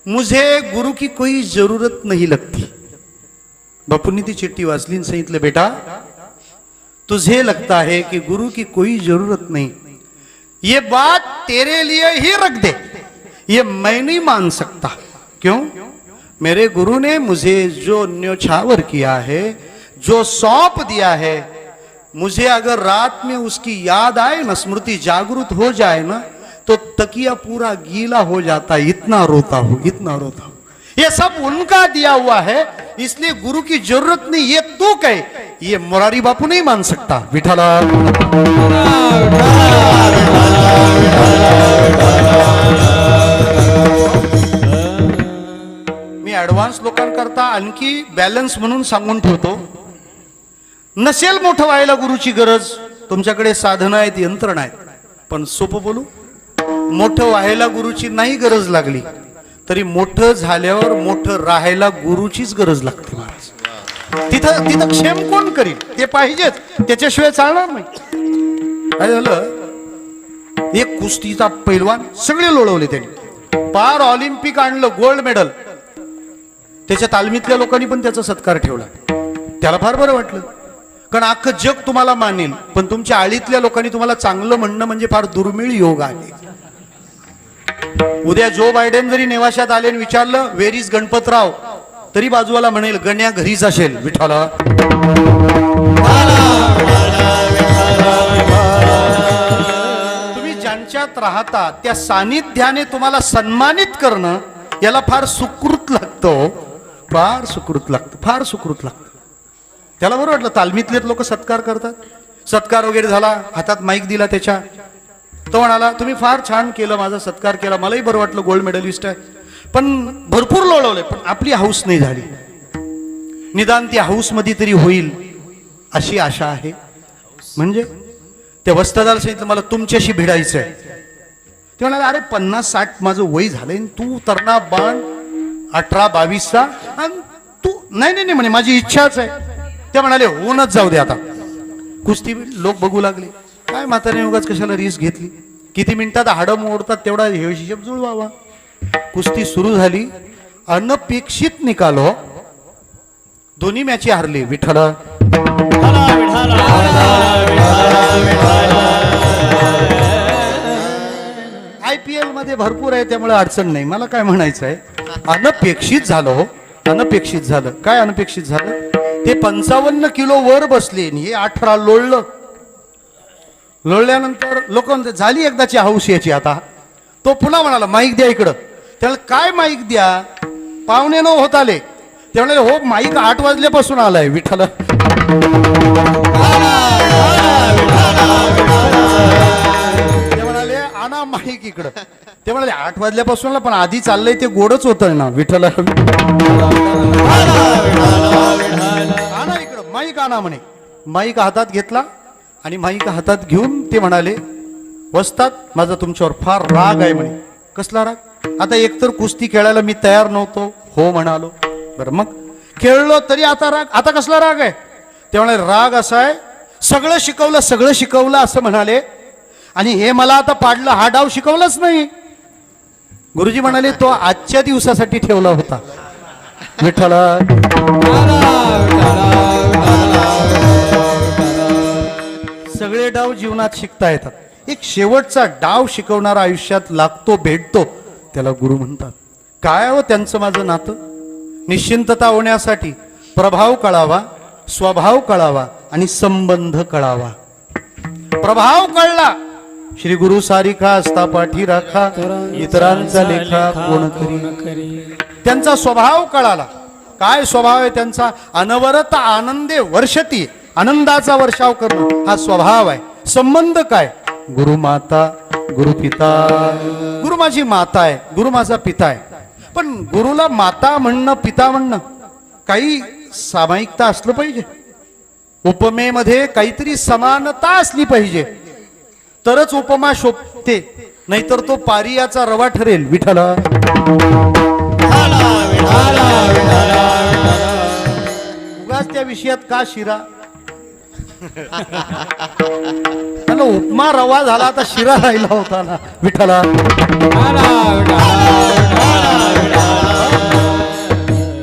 मुझे गुरु की कोई जरूरत नहीं लगती. बापूंनी ती चिठ्ठी वाचली आणि सांगितलं बेटा तुझे लगता है कि गुरु की कोई जरूरत नहीं, ये बात तेरे लिए ही रख दे, ये मैं नहीं मान सकता. क्यों? मेरे गुरु ने मुझे जो न्योछावर किया है, जो सौंप दिया है, मुझे अगर रात में उसकी याद आए ना, स्मृति जागृत हो जाए ना, तो तकिया पूरा गीला हो जाता. इतना रोता हूं, इतना रोता हूं. ये सब उनका दिया हुआ है, इसलिए गुरु की जरूरत नहीं. ये तू कहे, ये मोरारी बापू नहीं मान सकता. विठाला. मी ऍडव्हान्स लोकांकरता आणखी बॅलन्स म्हणून सांगून ठेवतो. नसेल मोठं व्हायला गुरुची गरज, तुमच्याकडे साधनं आहेत, यंत्रणा आहेत, पण सोपं बोलू, मोठं व्हायला गुरुची नाही गरज लागली तरी मोठं झाल्यावर मोठं राहायला गुरुचीच गरज लागते महाराज. तिथं तिथं क्षेम कोण करील ते पाहिजेच, त्याच्याशिवाय चालणार नाही. काय झालं, एक कुस्तीचा पैलवान सगळे लोळवले त्यांनी, पार ऑलिम्पिक आणलं, गोल्ड मेडल. त्याच्या तालमीतल्या लोकांनी पण त्याचा सत्कार ठेवला. त्याला फार बरं वाटलं, कारण अख्खं जग तुम्हाला मानेल, पण तुमच्या आळीतल्या लोकांनी तुम्हाला चांगलं म्हणणं म्हणजे फार दुर्मिळ योग आहे. उद्या जो बायडेन जरी नेवाशात आले आणि विचारलं वेर इज गणपतराव, तरी बाजूला म्हणेल गण्या घरीच असेल. विठाला. तुम्ही ज्यांच्यात राहता त्या सानिध्याने तुम्हाला सन्मानित करणं याला फार सुकृत लागतं, फार सुकृत लागतं, फार सुकृत लागतं. त्याला बरं वाटलं. तालमीतले लोक सत्कार करतात, सत्कार वगैरे झाला, हातात माईक दिला त्याच्या, तो म्हणाला तुम्ही फार छान केलं, माझा सत्कार केला, मलाही बरं वाटलं, गोल्ड मेडलिस्ट आहे, पण भरपूर लोळवलंय, पण आपली हाऊस नाही झाली. निदान ती हाऊस मध्ये तरी होईल अशी आशा आहे. म्हणजे त्या वस्तादाला सांगितलं मला तुमच्याशी भिडायचं आहे. ते म्हणाले अरे 50-60 माझं वय झालंय, तू तरणा बाण 18-22चा, आणि तू नाही नाही म्हणे माझी इच्छाच आहे. ते म्हणाले होऊनच जाऊ दे. आता कुस्ती लोक बघू लागले, काय म्हातारे उगाच कशाला रिस्क घेतली, किती मिनिटात हाडं मोडतात तेवढा हिशोब जुळवावा. कुस्ती सुरू झाली, अनपेक्षित निकाल हो, दोन्ही मॅची हारली. विठ्ठल. IPL मध्ये भरपूर आहे त्यामुळे अडचण नाही. मला काय म्हणायचं आहे, अनपेक्षित झालं हो, अनपेक्षित झालं. काय अनपेक्षित झालं, ते 55 किलो वर बसले, हे 18 लोळलं. लोळल्यानंतर लोक झाली एकदाची हौस याची. आता तो पुन्हा म्हणाला माईक द्या इकडं. त्याला काय माईक द्या, पाहुणे न होत आले. ते म्हणाले हो माईक 8 वाजल्यापासून आलाय. विठ्ठल. ते म्हणाले आणा माईक इकडं. ते म्हणाले 8 वाजल्यापासून, पण आधी चाललंय ते गोडच होतं ना. विठ्ठल. आणा इकडं माईक आणा म्हणे. माईक हातात घेतला आणि माईक हातात घेऊन ते म्हणाले वस्ताद माझा तुमच्यावर फार राग आहे म्हणे. कसला राग? आता एकतर कुस्ती खेळायला मी तयार नव्हतो, हो म्हणालो, बरं मग खेळलो तरी आता राग. आता कसला राग आहे? ते म्हणाले राग असा आहे, सगळं शिकवलं, सगळं शिकवलं असं म्हणाले, आणि हे मला आता पाडलं, हा डाव शिकवलाच नाही. गुरुजी म्हणाले तो आजच्या दिवसासाठी ठेवला होता. विठ्ठला. सगळे डाव जीवनात शिकता येतात. एक शेवटचा डाव शिकवणारा आयुष्यात लागतो, भेटतो, त्याला गुरु म्हणतात. काय हो त्यांचं माझं नातं? निश्चिंतता होण्यासाठी प्रभाव कळावा, स्वभाव कळावा आणि संबंध कळावा. प्रभाव कळला, श्री गुरु सारिखा असता पाठी राखा, इतरांचा लेखा कोण करी. त्यांचा स्वभाव कळाला. काय स्वभाव आहे त्यांचा? अनवरत आनंदे वर्षती, आनंदाचा वर्षाव करणं हा स्वभाव आहे. संबंध काय? गुरु माता, गुरु पिता. गुरु माझी माता आहे, गुरु माझा पिता आहे. पण गुरुला माता म्हणणं, पिता म्हणणं, काही सामायिकता असलं पाहिजे. उपमेमध्ये काहीतरी समानता असली पाहिजे, तरच उपमा शोभते. नाहीतर तो पारियाचा रवा ठरेल. विठ्ठला उगाच त्या विषयात का शिरा? उपमा रवा झाला, आता शिरा राहिला होता ना. विठ्ठला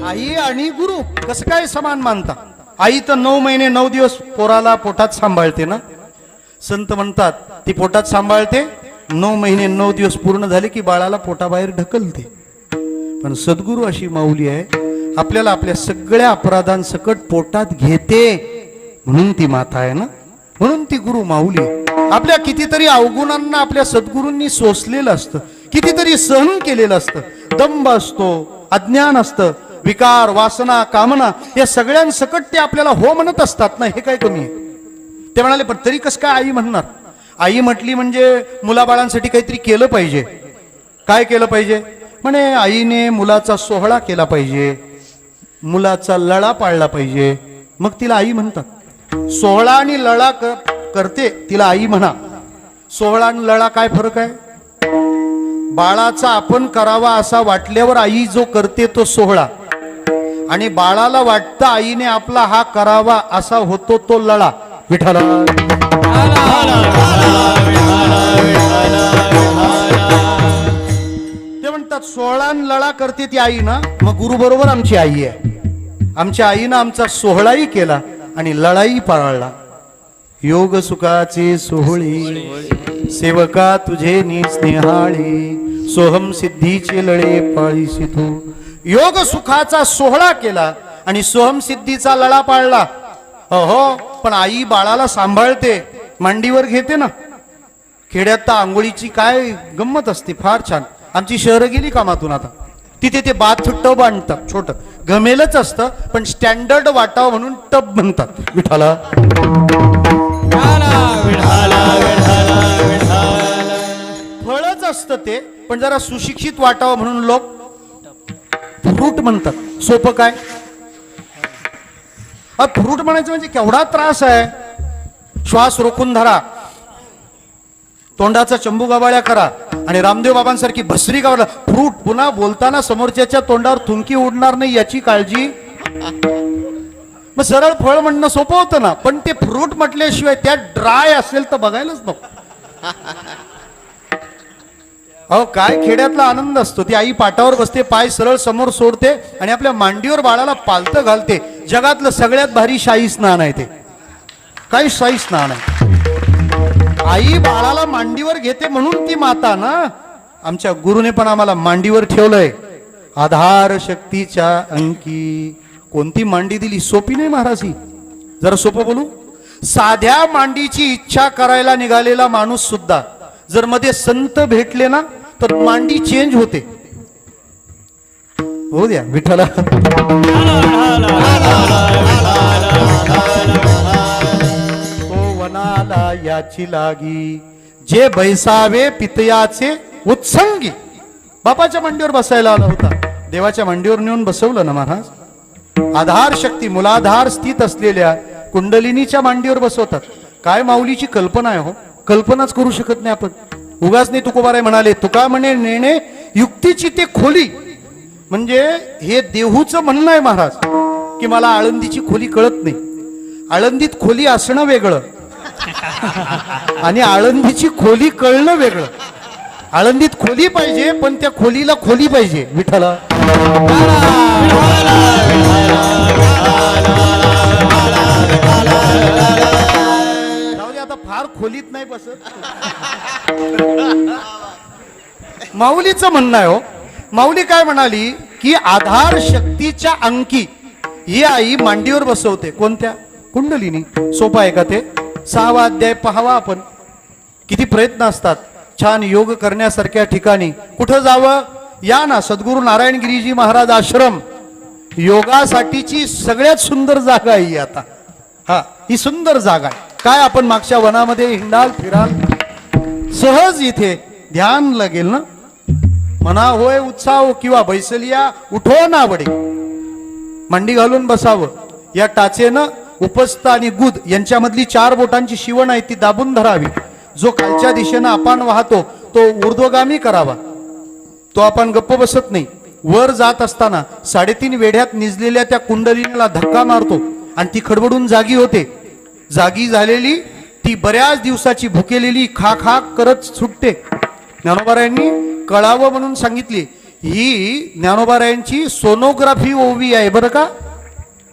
आई आणि गुरु कसं काय समान मानता? आई तर 9 महिने 9 दिवस पोराला पोटात सांभाळते ना. संत म्हणतात ती पोटात सांभाळते, 9 महिने 9 दिवस पूर्ण झाले की बाळाला पोटाबाहेर ढकलते. पण सद्गुरू अशी माऊली आहे, आपल्याला आपल्या सगळ्या अपराधांसकट पोटात घेते, म्हणून ती माता आहे ना. म्हणून ती गुरु माऊली आहे. आपल्या कितीतरी अवगुणांना आपल्या सद्गुरूंनी सोसलेलं असतं, कितीतरी सहन केलेलं असतं. दंभ असतो, अज्ञान असतं, विकार, वासना, कामना, या सगळ्यांसकट ते आपल्याला हो म्हणत असतात ना. हे काय कमी आहे? ते म्हणाले पण तरी कसं काय आई म्हणणार? आई म्हटली म्हणजे मुलाबाळांसाठी काहीतरी केलं पाहिजे. काय केलं पाहिजे? म्हणे आईने मुलाचा सोहळा केला पाहिजे, मुलाचा लळा पाळला पाहिजे, मग तिला आई म्हणतात. सोहळा आणि लळा करते तिला आई म्हणा. सोहळा आणि लळा काय फरक आहे? बाळाचा आपण करावा असा वाटल्यावर आई जो करते तो सोहळा, आणि बाळाला वाटतं आईने आपला हा करावा असा होतो तो लळा. विठ्ठला ते म्हणतात सोहळा आणि लळा करते ती आई ना. मग गुरु बरोबर आमची आई आहे. आमच्या आईनं आमचा सोहळाही केला आणि लढाई पाळला. योग सुखाचे सोहळे सेवका तुझे स्नेहाळे, सोहम सिद्धीचे लळे पाळीसी तू. योग सुखाचा सोहळा केला आणि सोहम सिद्धीचा लळा पाळला. हो, पण आई बाळाला सांभाळते, मांडीवर घेते ना. खेड्यात तर आंघोळीची काय गंमत असते, फार छान. आमची शहरं गेली कामातून आता, तिथे ते बाथ टब आणतात. छोटं गमेलच असतं, पण स्टँडर्ड वाटावं म्हणून टब म्हणतात. विठाला फळच असतं ते, पण जरा सुशिक्षित वाटावं म्हणून लोक फ्रूट म्हणतात. सोपं काय? फ्रूट म्हणायचं म्हणजे केवढा त्रास आहे. श्वास रोखून धरा, तोंडाचा चंबू गबाळ्या करा आणि रामदेव बाबांसारखी भस्री गावला फ्रूट. पुन्हा बोलताना समोरच्याच्या तोंडावर थुंकी उडणार नाही याची काळजी. मग सरळ फळ म्हणणं सोपं होतं ना, पण ते फ्रूट म्हटल्याशिवाय त्या ड्राय असेल तर बघायलाच नको. अहो काय खेड्यातला आनंद असतो. ती आई पाटावर बसते, पाय सरळ समोर सोडते आणि आपल्या मांडीवर बाळाला पालतं घालते. जगातलं सगळ्यात भारी शाही स्नान आहे ते. काही शाही स्नान आहे. आई बाळाला मांडीवर घेते म्हणून ती माता ना. आमच्या गुरुने पण आम्हाला मांडीवर ठेवलंय. आधार शक्तीच्या अंकी. कोणती मांडी दिली? सोपी नाही महाराज ही. जरा सोपं बोलू. साध्या मांडीची इच्छा करायला निघालेला माणूस सुद्धा जर मध्ये संत भेटले ना तर मांडी चेंज होते. हो द्या विठ्ठला. तो वनाला याची लागी, जे बैसावे पितयाचे उत्संगी. बापाच्या मांडीवर बसायला आला होता, देवाच्या मांडीवर नेऊन बसवलं ना महाराज. आधार शक्ती मुलाधार स्थित असलेल्या कुंडलिनीच्या मांडीवर बसवतात. काय माऊलीची कल्पना आहे हो. कल्पनाच करू शकत नाही आपण. उगाच नाही तुकोबाराय म्हणाले, तुका म्हणे नेणे युक्तीची ते खोली. म्हणजे हे देहूचं म्हणणं आहे महाराज की मला आळंदीची खोली कळत नाही. आळंदीत खोली असणं वेगळं आणि आळंदीची खोली कळणं वेगळं. आळंदीत खोली पाहिजे, पण त्या खोलीला खोली पाहिजे. विठ्ठला आता फार फार खोलीत नाही बसत. माऊलीचं म्हणणं आहे हो. माऊली काय म्हणाली की आधार शक्तीच्या अंकी ही आई मांडीवर बसवते. कोणत्या? कुंडलिनी. सोपं आहे का ते? 6वा अध्याय पहावा आपण. किती प्रयत्न असतात छान योग करण्यासारख्या ठिकाणी. कुठं जावं? या ना सद्गुरू नारायणगिरीजी महाराज आश्रम. योगासाठीची सगळ्यात सुंदर जागा आहे ही. आता हा ही सुंदर जागा आहे. काय आपण मागच्या वनामध्ये हिंडाल फिराल सहज इथे ध्यान लागेल ना. म्हणा होय उत्साह किंवा बैसलिया उठो ना वडे. मांडी घालून बसावं. या टाचेनं उपस्थ आणि गुद यांच्यामधली 4 बोटांची शिवण आहे ती दाबून धरावी. जो खालच्या दिशेनं आपण वाहतो तो ऊर्ध्वगामी करावा. तो आपण गप्प बसत नाही. वर जात असताना 3.5 वेढ्यात निजलेल्या त्या कुंडलिनीला धक्का मारतो आणि ती खडबडून जागी होते. जागी झालेली ती बऱ्याच दिवसाची भुकेलेली खा खा करत सुटते. ज्ञानोबारायांनी कळावं म्हणून सांगितली. ही ज्ञानोबारायांची सोनोग्राफी ओवी आहे बरं का.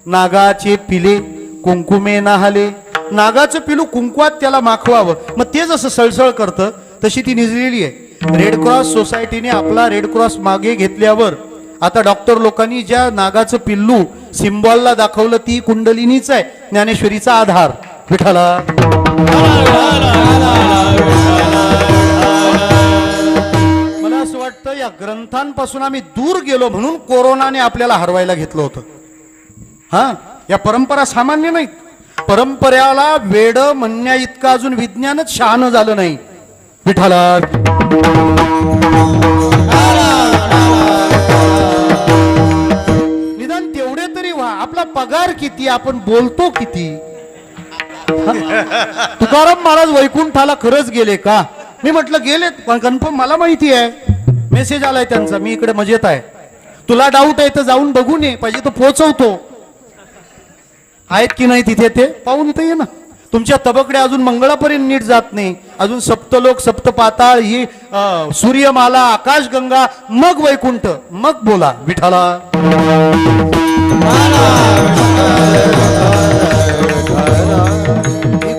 नागाचे पिले कुंकुमे नाहले. नागाचं पिलू कुंकवात त्याला माखवावं मग ते जसं सळसळ करतं तशी ती निजलेली आहे. रेड क्रॉस सोसायटीने आपला रेड क्रॉस मागे घेतल्यावर आता डॉक्टर लोकांनी ज्या नागाचं पिल्लू सिम्बॉलला दाखवलं ती कुंडलिनीच आहे. ज्ञानेश्वरीचा आधार. विठाला मला असं वाटतं या ग्रंथांपासून आम्ही दूर गेलो म्हणून कोरोनाने आपल्याला हरवायला घेतलं होतं. हा या परंपरा सामान्य नाहीत. परंपरेला वेड म्हणण्या इतका अजून विज्ञानच शहाणं झालं नाही. विठाला निदान तेवढे तरी व्हा. आपला पगार किती, आपण बोलतो किती. तुकाराम महाराज वैकुंठाला खरंच गेले का? मी म्हटलं गेलेत पण कन्फर्म मला माहिती आहे. मेसेज आलाय त्यांचा मी इकडे मजेत आहे. तुला डाऊट आहे तर जाऊन बघून ये. पाहिजे तर पोहोचवतो. आहेत की नाही तिथे ते पाहून इथं ये ना. तुमच्या तबकड्या अजून मंगळापर्यंत नीट जात नाही. अजून सप्तलोक सप्तपाताळ ही सूर्यमाला आकाशगंगा मग वैकुंठ मग बोला विठाला.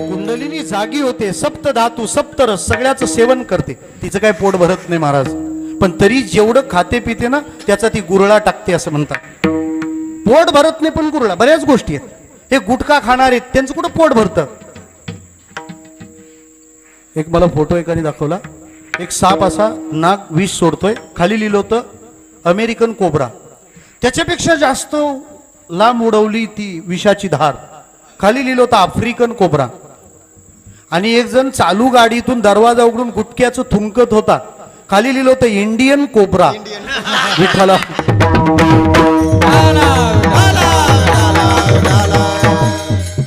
कुंडलिनी जागी होते. सप्त धातू सप्तरस सगळ्याचं सेवन करते. तिचं काय पोट भरत नाही महाराज. पण तरी जेवढं खाते पिते ना त्याचा ती गुरळा टाकते असं म्हणतात. पोट भरत नाही पण गुरळा. बऱ्याच गोष्टी आहेत. हे गुटखा खाणार आहेत त्यांचं कुठं पोट भरतं. एक मला फोटो एकाने दाखवला. एक साप असा नाक विष सोडतोय. खाली लिहिलं होतं अमेरिकन कोब्रा. त्याच्यापेक्षा जास्त लांब उडवली ती विषाची धार. खाली लिहिलं होतं आफ्रिकन कोब्रा. आणि एक जण चालू गाडीतून दरवाजा उघडून गुटक्याचं थुंकत होता. खाली लिहिलं होतं इंडियन कोब्रा. विठ्ठला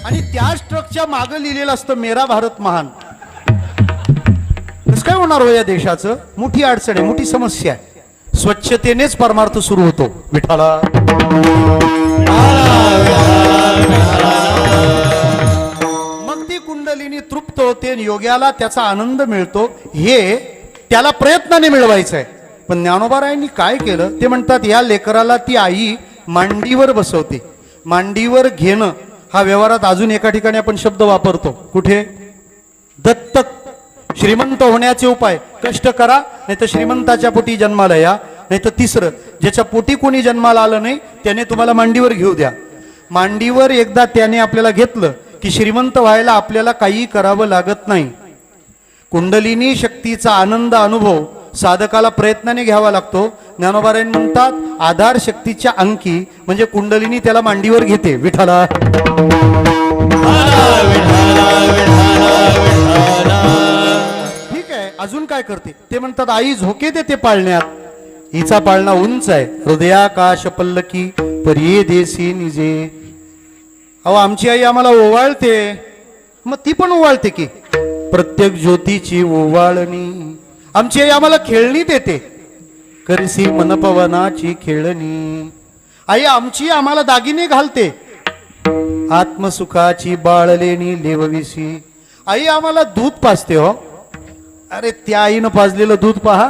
आणि त्याच ट्रकच्या मागे लिहिलेलं असतं मेरा भारत महान. कसं काय होणार हो या देशाचं? मोठी अडचण आहे, मोठी समस्या आहे. स्वच्छतेनेच परमार्थ सुरू होतो. विठाला मग ती कुंडलिनी तृप्त होते. योग्याला त्याचा आनंद मिळतो. हे त्याला प्रयत्नाने मिळवायचं आहे. पण ज्ञानोबारायांनी काय केलं ते म्हणतात या लेकराला ती आई मांडीवर बसवते. मांडीवर घेणं हा व्यवहारात अजून एका ठिकाणी आपण शब्द वापरतो. कुठे? दत्तक. श्रीमंत होण्याचे उपाय कष्ट करा नाही तर श्रीमंताच्या पोटी जन्माला या. नाही तर तिसरं ज्याच्या पोटी कोणी जन्माला आलं नाही त्याने तुम्हाला मांडीवर घेऊ द्या. मांडीवर एकदा त्याने आपल्याला घेतलं की श्रीमंत व्हायला आपल्याला काही करावं लागत नाही. कुंडलिनी शक्तीचा आनंद अनुभव साधकाला प्रयत्नाने घ्यावा लागतो. ज्ञानोबारायण म्हणतात आधार शक्तीच्या अंकी म्हणजे कुंडलिनी त्याला मांडीवर घेते. विठाला ठीक आहे. अजून काय करते ते म्हणतात आई झोके देते पाळण्यात. हिचा पाळणा उंच आहे. हृदयाकाश पल्लकी परिये देसी निजे. अहो आमची आई आम्हाला ओवाळते मग ती पण ओवाळते की. प्रत्येक ज्योतीची ओवाळणी. आमची आई आम्हाला खेळणी देते. करसी मनपवनाची खेळणी. आई आमची आम्हाला दागिने घालते. आत्मसुखाची बाळलेणी लेवविसी. आई आम्हाला दूध पाजते हो. अरे त्या आईनं पाजलेलं दूध पहा.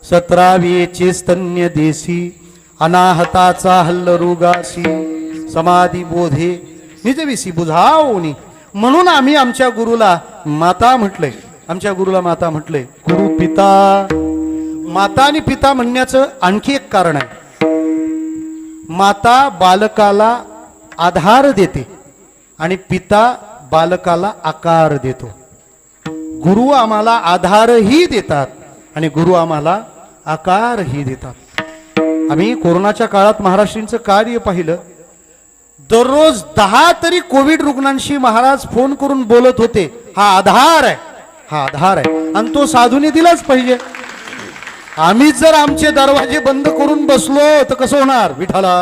17वेचे स्तन्य देसी. अनाहताचा हल्ल रुगासी. समाधी बोधे निजविसी बुधावनी. म्हणून आम्ही आमच्या गुरुला माता म्हटलंय. आमच्या गुरुला माता म्हटलंय. गुरु पिता, माता आणि पिता म्हणण्याचं आणखी एक कारण आहे. माता बालकाला आधार देते आणि पिता बालकाला आकार देतो. गुरु आम्हाला आधारही देतात आणि गुरु आम्हाला आकारही देतात. आम्ही कोरोनाच्या काळात महाराष्ट्रींचं कार्य पाहिलं. दररोज 10 तरी कोविड रुग्णांशी महाराज फोन करून बोलत होते. हा आधार आहे, हा आधार आहे आणि तो साधूने दिलाच पाहिजे. आम्हीच जर आमचे दरवाजे बंद करून बसलो तर कसं होणार? विठाला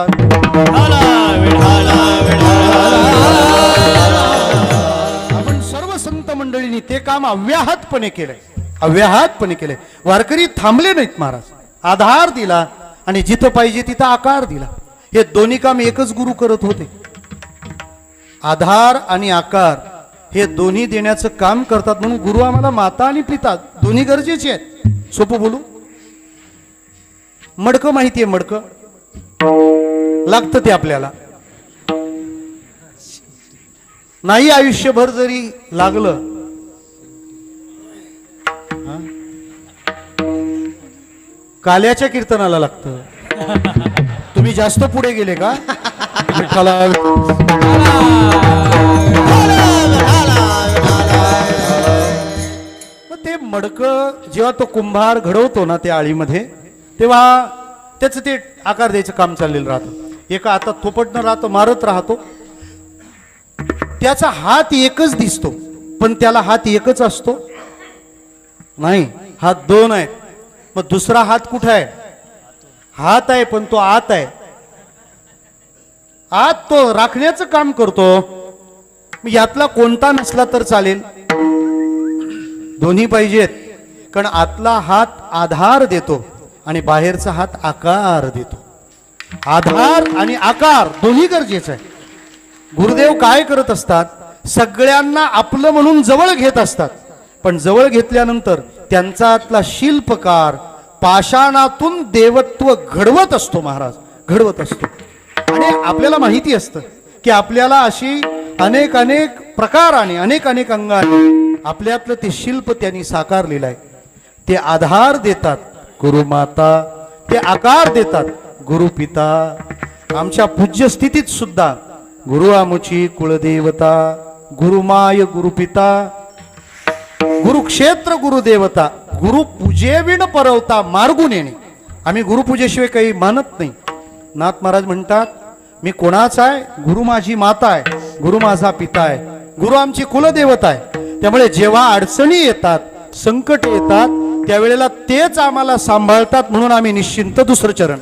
आपण सर्व संत मंडळींनी ते काम अव्याहतपणे केलंय, अव्याहतपणे केलंय. वारकरी थांबले नाहीत. महाराज आधार दिला आणि जिथं पाहिजे तिथं आकार दिला. हे दोन्ही काम एकच गुरु करत होते. आधार आणि आकार हे दोन्ही देण्याचं काम करतात. म्हणून गुरु आम्हाला माता आणि पिता दोन्ही गरजेचे आहेत. सोपं बोलू, मडकं माहितीये, मडकं लागतं ते आपल्याला. नाही आयुष्यभर जरी लागलं, काल्याच्या कीर्तनाला लागतं. तुम्ही जास्त पुढे गेले का? विठ्ठला ते मडकं जेव्हा तो कुंभार घडवतो ना त्या आळीमध्ये, तेव्हा त्याचं ते आकार द्यायचं काम चाललेलं राहतं. एका हातात थोपटणं राहतं, मारत राहतो. त्याचा हात एकच दिसतो पण त्याला हात एकच असतो नाही, हात दोन आहेत. मग दुसरा हात कुठे आहे? हात आहे पण तो आत आहे. आत तो राखण्याचं काम करतो. यातला कोणता नसला तर चालेल, दोन्ही पाहिजेत. कारण आतला हात आधार देतो आणि बाहेरचा हात आकार देतो. आधार आणि आकार दोन्ही गरजेचं आहे. गुरुदेव काय करत असतात? सगळ्यांना आपलं म्हणून जवळ घेत असतात, पण जवळ घेतल्यानंतर त्यांचा आतला शिल्पकार पाषाणातून देवत्व घडवत असतो. महाराज घडवत असतो. आणि आपल्याला माहिती असतं की आपल्याला अशी अनेक अनेक प्रकाराने अनेक अनेक अंगाने आपल्यातलं ते शिल्प त्यांनी साकारलेलं आहे. ते आधार देतात गुरुमाता, ते आकार देतात गुरुपिता. आमच्या पूज्य स्थितीत सुद्धा गुरु आमुची कुळदेवता, गुरुमाय गुरुपिता, गुरुक्षेत्र गुरुदेवता, गुरुपूजेविण परवता मार्गून येणे. आम्ही गुरुपूजेशिवाय काही मानत नाही. नाथ महाराज म्हणतात, मी कोणाचा आहे? गुरु माझी माता आहे, गुरु माझा पिता आहे, गुरु आमची कुलदेवता आहे. त्यामुळे जेव्हा अडचणी येतात, संकट येतात, त्यावेळेला तेच आम्हाला सांभाळतात. म्हणून आम्ही निश्चिंत. दुसरं चरण.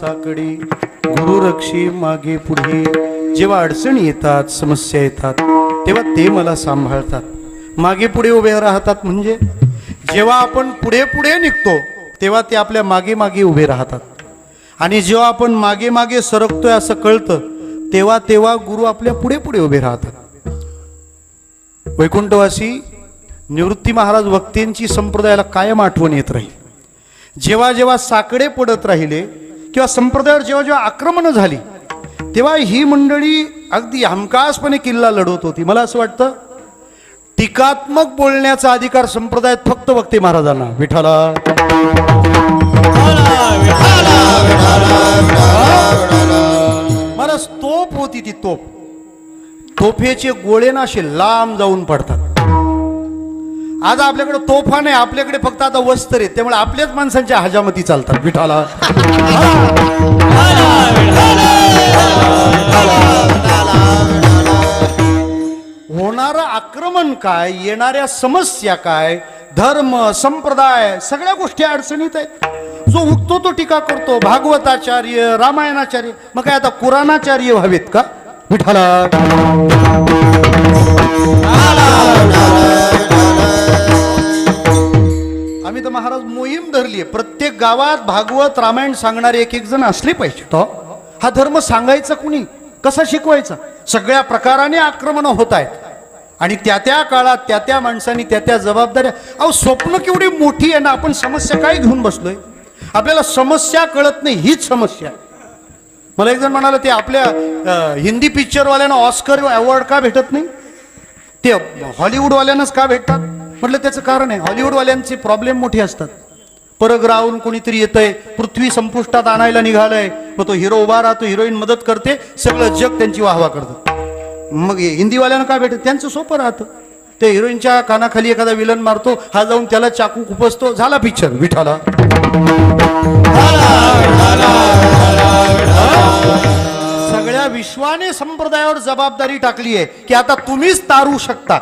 साकडे गुरुरक्षी मागे पुढे. जेव्हा अडचणी येतात, समस्या येतात, तेव्हा ते मला सांभाळतात, मागे पुढे उभे राहतात. म्हणजे जेव्हा आपण पुढे पुढे निघतो तेव्हा ते आपल्या मागे मागे उभे राहतात. आणि जेव्हा आपण मागे मागे सरकतोय असं कळतं तेव्हा तेव्हा गुरु आपल्या पुढे पुढे उभे राहतात. वैकुंठवासी निवृत्ती महाराज वक्त्यांची संप्रदायाला कायम आठवण येत राहील. जेव्हा जेव्हा साकडे पडत राहिले किंवा संप्रदायावर जेव्हा जेव्हा आक्रमणं झाली तेव्हा ही मंडळी अगदी हमखासपणे किल्ला लढवत होती. मला असं वाटतं टीकात्मक बोलण्याचा अधिकार संप्रदायात फक्त वक्ते महाराजांना. विठाला महाराज तोप होती ती तोप. तोफेचे गोळे ना असे लांब जाऊन पडतात. आज आपल्याकडे तोफा नाही, आपल्याकडे फक्त आता वस्त्र आहेत, त्यामुळे आपल्याच माणसांच्या हजामती चालतात. विठाला होणारं आक्रमण काय, येणाऱ्या समस्या काय, धर्म संप्रदाय सगळ्या गोष्टी अडचणीत आहेत. जो उठतो तो टीका करतो. भागवताचार्य, रामायणाचार्य, मग काय आता कुराणाचार्य व्हावेत का? विठाला आम्ही तर महाराज मोहीम धरली आहे. प्रत्येक गावात भागवत रामायण सांगणारे एक एक जण असले पाहिजे. तो हा धर्म सांगायचा कुणी, कसा शिकवायचा? सगळ्या प्रकाराने आक्रमण होत आहेत आणि त्या त्या काळात त्या त्या माणसांनी त्या त्या जबाबदाऱ्या. अहो स्वप्न केवढी मोठी आहे ना, आपण समस्या काय घेऊन बसलोय? आपल्याला समस्या कळत नाही, हीच समस्या. मला एक जण म्हणाला ते आपल्या हिंदी पिक्चरवाल्यांना ऑस्कर अवॉर्ड का भेटत नाही, ते हॉलिवूडवाल्यांनाच का भेटतात? म्हटलं त्याचं कारण आहे, हॉलिवूडवाल्यांचे प्रॉब्लेम मोठे असतात. परग्राहून कोणीतरी येतंय, पृथ्वी संपुष्टात आणायला निघालंय, मग तो हिरो उभा राहतो, हिरोईन मदत करते, सगळं जग त्यांची वाहवा करतं. मग हिंदीवाल्यांना काय भेटत? त्यांचं सोपं राहतं. ते हिरोईनच्या कानाखाली एखादा विलन मारतो, हा जाऊन त्याला चाकू खुपसतो, झाला पिक्चर. विठाला सगळ्या विश्वाने संप्रदायावर जबाबदारी टाकली आहे की आता तुम्हीच तारू शकता,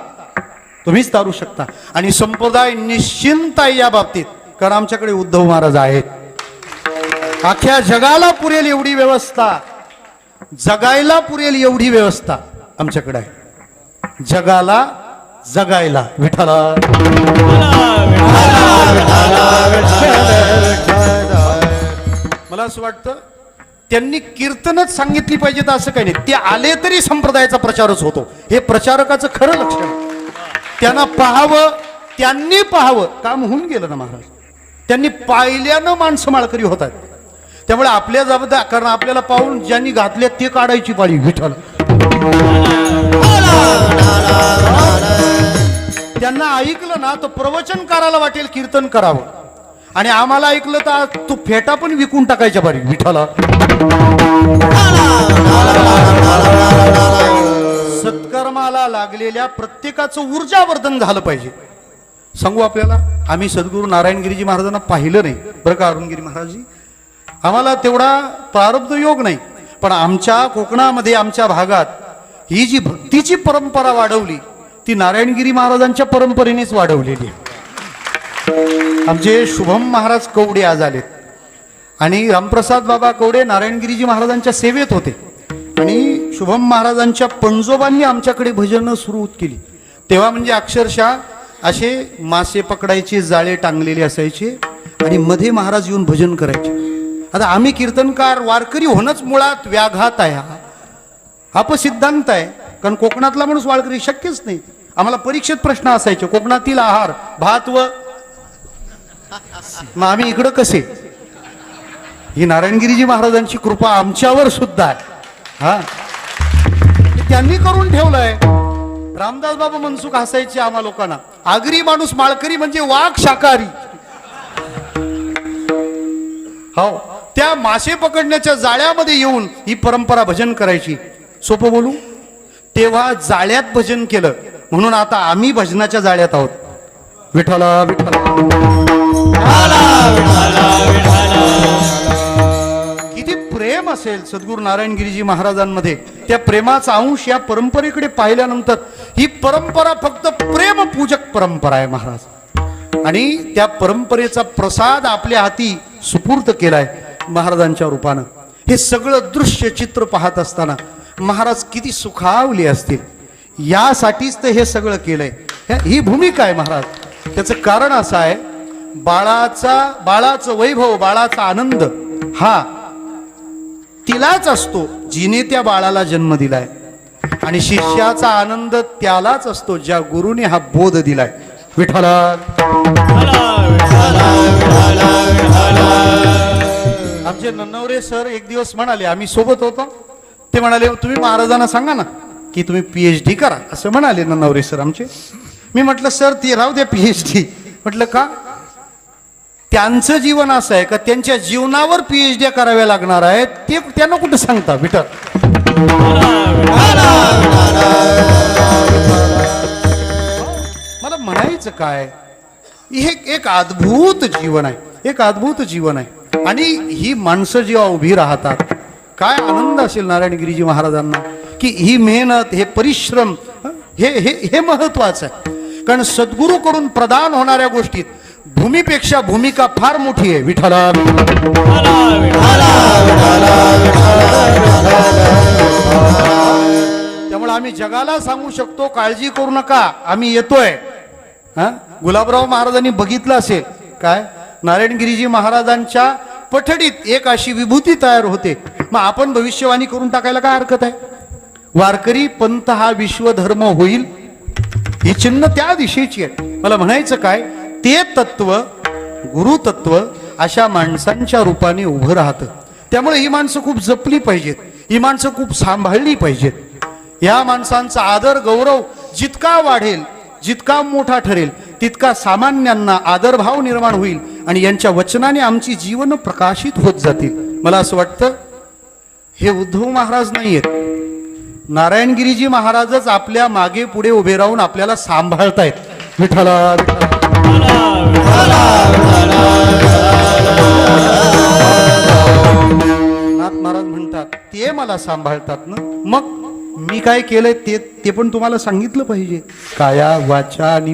तुम्हीच तारू शकता. आणि संप्रदाय निश्चिंत आहे या बाबतीत, कारण आमच्याकडे उद्धव महाराज आहेत. अख्ख्या जगाला पुरेल एवढी व्यवस्था, जगायला पुरेल एवढी व्यवस्था आमच्याकडे आहे. जगाला जगायला. विठाला मला असं वाटतं त्यांनी कीर्तनच सांगितली पाहिजेत असं काही नाही. ते आले तरी संप्रदायाचा प्रचारच होतो, हे प्रचारकाचं खरं लक्षण आहे. त्यांना पाहावं, त्यांनी पाहावं, काम होऊन गेलं ना महाराज. त्यांनी पाहिल्यानं माणसं माळकरी होतात. त्यामुळे आपल्या जबाबदार, कारण आपल्याला पाहून ज्यांनी घातले ते काढायची पाळी. विठ्ठल त्यांना ऐकलं ना तर प्रवचनकाराला वाटेल कीर्तन करावं, आणि आम्हाला ऐकलं तर तो फेटा पण विकून टाकायच्या पारी. विठ्ठला सत्कर्माला लागलेल्या प्रत्येकाचं ऊर्जावर्धन झालं पाहिजे. सांगू आपल्याला, आम्ही सद्गुरू नारायणगिरीजी महाराजांना पाहिलं नाही बरं का अरुणगिरी महाराजजी, आम्हाला तेवढा प्रारब्ध योग नाही. पण आमच्या कोकणामध्ये, आमच्या भागात ही जी भक्तीची परंपरा वाढवली ती नारायणगिरी महाराजांच्या परंपरेनेच वाढवलेली आहे. आमचे शुभम महाराज कवडे आज आलेत आणि रामप्रसाद बाबा कवडे नारायणगिरीजी महाराजांच्या सेवेत होते. आणि शुभम महाराजांच्या पणजोबांनी आमच्याकडे भजनं सुरू केली. तेव्हा म्हणजे अक्षरशः असे मासे पकडायचे जाळे टांगलेले असायचे आणि मध्ये महाराज येऊन भजन करायचे. आता आम्ही कीर्तनकार वारकरी होणंच मुळात व्याघात आहे, हा अपसिद्धांत आहे. कारण कोकणातला माणूस वारकरी शक्यच नाही. आम्हाला परीक्षेत प्रश्न असायचे, कोकणातील आहार भात व, मग आम्ही इकडं कसे? ही नारायणगिरीजी महाराजांची कृपा आमच्यावर सुद्धा आहे. हा त्यांनी करून ठेवलंय. रामदास बाबा मनसुख हसायचे आम्हा लोकांना, आगरी माणूस माळकरी म्हणजे वाघ शाकाहारी. हो, त्या मासे पकडण्याच्या जाळ्यामध्ये येऊन ही परंपरा भजन करायची. सोपं बोलू, तेव्हा जाळ्यात भजन केलं म्हणून आता आम्ही भजनाच्या जाळ्यात आहोत. विठ्ठला विठ्ठला किती प्रेम असेल सद्गुरू नारायणगिरीजी महाराजांमध्ये. त्या प्रेमाचा अंश या परंपरेकडे पाहिल्यानंतर ही परंपरा फक्त प्रेमपूजक परंपरा आहे महाराज. आणि त्या परंपरेचा प्रसाद आपल्या हाती सुपूर्त केलाय. महाराजांच्या रूपानं हे सगळं दृश्य चित्र पाहत असताना महाराज किती सुखावले असतील यासाठीच तर हे सगळं केलंय. ही भूमिका आहे महाराज. त्याचं कारण असं आहे, बाळाचं वैभव, बाळाचा आनंद हा तिलाच असतो जिने त्या बाळाला जन्म दिलाय, आणि शिष्याचा आनंद त्यालाच असतो ज्या गुरुने हा बोध दिलाय. विठ्ठला आमचे नन्नवरे सर एक दिवस म्हणाले, आम्ही सोबत होतो, ते म्हणाले तुम्ही महाराजांना सांगा ना की तुम्ही PhD करा, असं म्हणाले नन्नवरे सर आमचे. मी म्हटलं सर ते राहू द्या PhD. म्हटलं का? त्यांचं जीवन असं आहे का त्यांच्या जीवनावर PhD कराव्या लागणार आहेत, ते त्यांना कुठं सांगता विठ्ठल. मला म्हणायचं काय, हे एक अद्भुत जीवन आहे, एक अद्भुत जीवन आहे. आणि ही माणसं जेव्हा उभी राहतात, काय आनंद असेल नारायणगिरीजी महाराजांना की ही मेहनत, हे परिश्रम, हे हे हे महत्वाचं आहे. कारण सद्गुरूकडून प्रदान होणाऱ्या गोष्टीत भूमीपेक्षा भूमिका फार मोठी आहे. विठ्ठला त्यामुळे आम्ही जगाला सांगू शकतो काळजी करू नका, आम्ही येतोय. गुलाबराव महाराजांनी बघितलं असेल काय, नारायणगिरीजी महाराजांच्या पठडीत एक अशी विभूती तयार होते. मग आपण भविष्यवाणी करून टाकायला काय हरकत आहे? वारकरी पंथ हा विश्वधर्म होईल, ही चिन्ह त्या दिशेची आहे. मला म्हणायचं काय, ते तत्व, गुरुतत्व अशा माणसांच्या रूपाने उभं राहतं. त्यामुळे ही माणसं खूप जपली पाहिजेत, ही माणसं खूप सांभाळली पाहिजेत. या माणसांचा आदर गौरव जितका वाढेल, जितका मोठा ठरेल, तितका सामान्यांना आदरभाव निर्माण होईल आणि यांच्या वचनाने आमची जीवन प्रकाशित होत जातील. मला असं वाटतं हे उद्धव महाराज नाही आहेत, नारायणगिरीजी महाराजच आपल्या मागे पुढे उभे राहून आपल्याला सांभाळतायत. विठ्ठला नाथ महाराज म्हणतात ते मला सांभाळतात ना, मग मी काय केलंय ते पण तुम्हाला सांगितलं पाहिजे. काया वाचा आणि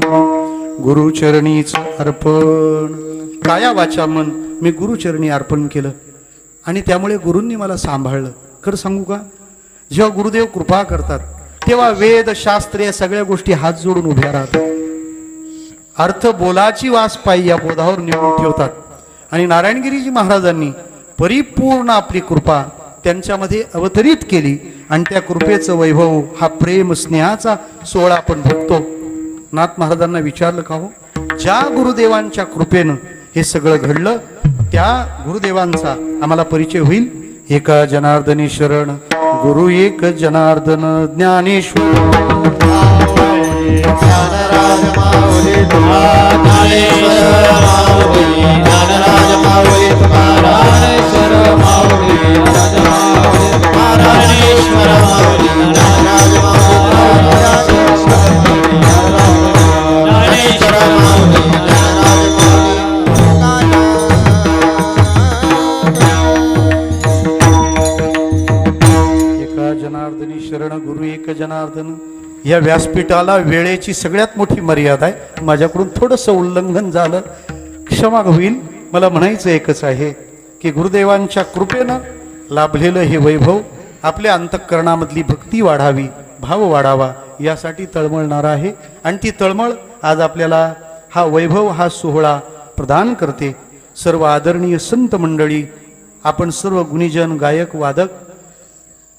गुरुचरणीच अर्पण. काया वाचा मन मी गुरुचरणी अर्पण केलं आणि त्यामुळे गुरूंनी मला सांभाळलं. खरं सांगू का, जेव्हा गुरुदेव कृपा करतात तेव्हा वेद शास्त्र या सगळ्या गोष्टी हात जोडून उभ्या राहतात. अर्थ बोलाची वास पायी या बोधावर नेऊन ठेवतात. आणि नारायणगिरीजी महाराजांनी परिपूर्ण आपली कृपा त्यांच्यामध्ये अवतरित केली आणि त्या कृपेचं वैभव हा प्रेम स्नेहाचा सोहळा आपण भोगतो. नाथ महाराजांना विचारलं का हो, ज्या गुरुदेवांच्या कृपेनं हे सगळं घडलं त्या गुरुदेवांचा आम्हाला परिचय होईल. एका जनार्दनी शरण गुरु एक जनार्दन ज्ञानेश्वर शरण गुरु एक जनार्दन. या व्यासपीठाला वेळेची सगळ्यात मोठी मर्यादा आहे. माझ्याकडून थोडंसं उल्लंघन झालं, क्षमा होईल. मला म्हणायचं एकच आहे की गुरुदेवांच्या कृपेनं लाभलेलं हे वैभव आपल्या अंतःकरणामधली भक्ती वाढावी, भाव वाढावा यासाठी तळमळणार आहे. आणि ती तळमळ आज आपल्याला हा वैभव, हा सोहळा प्रदान करते. सर्व आदरणीय संत मंडळी, आपण सर्व गुणीजन, गायक, वादक,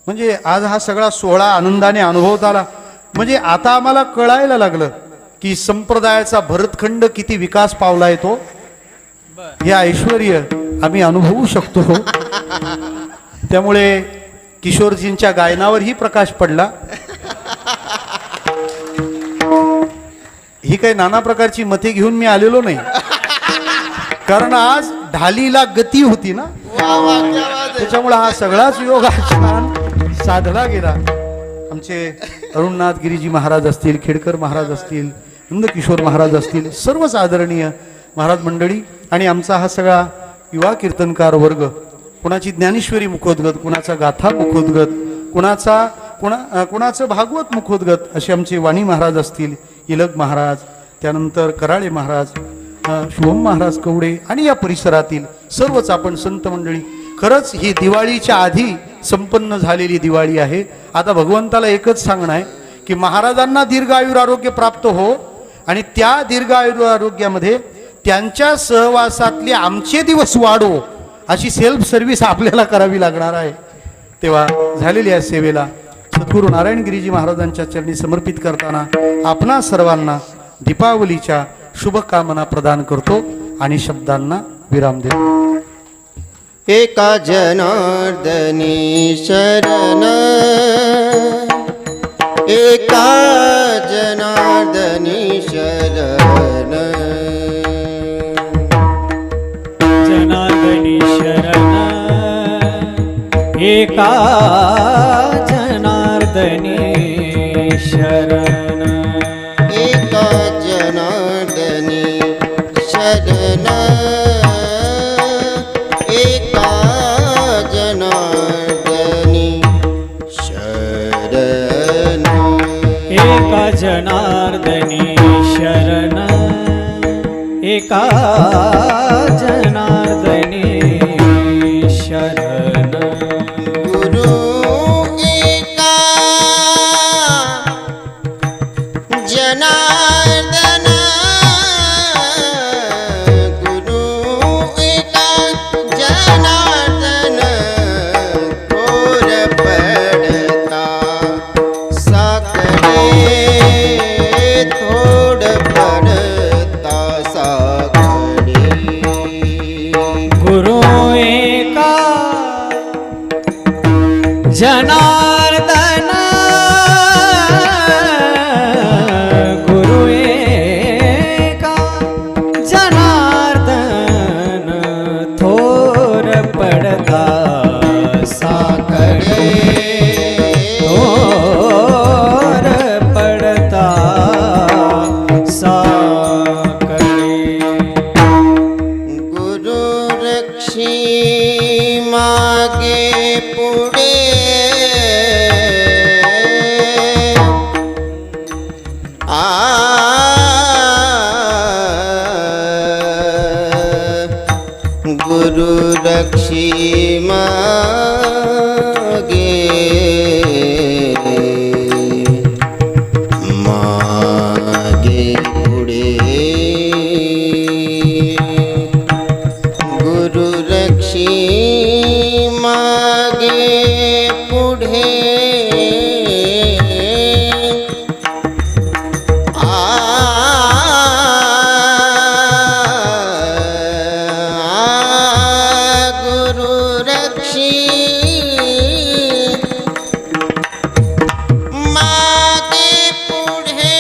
म्हणजे आज हा सगळा सोहळा आनंदाने अनुभवता आला. म्हणजे आता आम्हाला कळायला लागलं की संप्रदायाचा भरतखंड किती विकास पावलाय तो. हे ऐश्वर्य आम्ही अनुभवू शकतो. त्यामुळे किशोरजींच्या गायनावरही प्रकाश पडला. ही काही नाना प्रकारची मते घेऊन मी आलेलो नाही, कारण आज ढालीला गती होती ना, त्याच्यामुळे हा सगळाच योग छान साधला गेला. आमचे अरुणनाथ गिरीजी महाराज असतील, खेडकर महाराज असतील, नंदकिशोर महाराज असतील, सर्वच आदरणीय महाराज मंडळी आणि आमचा हा सगळा युवा कीर्तनकार वर्ग, कुणाची ज्ञानेश्वरी मुखोद्गत, कुणाचा गाथा मुखोद्गत, कुणाचं भागवत मुखोद्गत, असे आमचे वाणी महाराज असतील, इलग महाराज, त्यानंतर कराळे महाराज, शुभम महाराज कवडे आणि या परिसरातील सर्वच आपण संत मंडळी खरंच ही दिवाळीच्या आधी संपन्न झालेली दिवाळी आहे. आता भगवंताला एकच सांगणं आहे की महाराजांना दीर्घ आयुरारोग्य प्राप्त हो आणि त्या दीर्घ आयुरारोग्यामध्ये त्यांच्या सहवासातले आमचे दिवस वाढो अशी सेल्फ सर्व्हिस आपल्याला करावी लागणार आहे. तेव्हा झालेली आहे सेवेला सद्गुरू नारायणगिरीजी महाराजांच्या चरणी समर्पित करताना आपणा सर्वांना दीपावलीच्या शुभकामना प्रदान करतो आणि शब्दांना विराम देतो. एका जनार्दनी शरण, एका जनार्दनी शरण, जनार्दनी शरण, एका जनार्दनी शरण, एका जनार्दनी शरण, एका जनार्दनी शरण, एका जनार्दनी शरण, एका जनार्दनी शरण. गुरु एका जनार्दन, गुरु एका जनार्दन, थोर पडता साकडे, थोड पडता साकडे. गुरु एका जनार्दन, गुरु एका जनार्दन, थोर पडता साकडे, थोर पडता साकडे. गुरु रक्षी मागे पुढे, गुरु रक्षी मागे, मागे पुढे, गुरु रक्षी मागे पुढे, गुरु रक्षी मागे पुढे,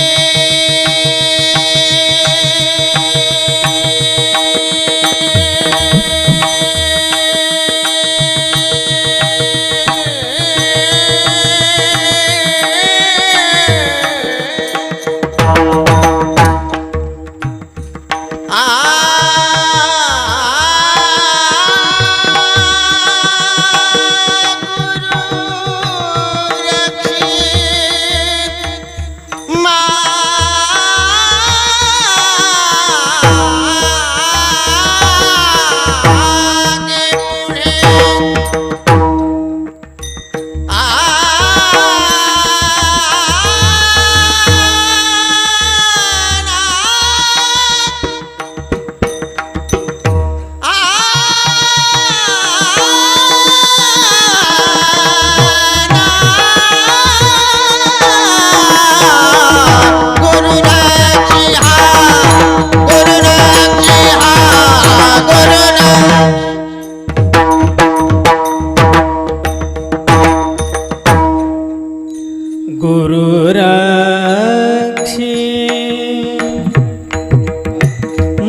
गुरु रक्षी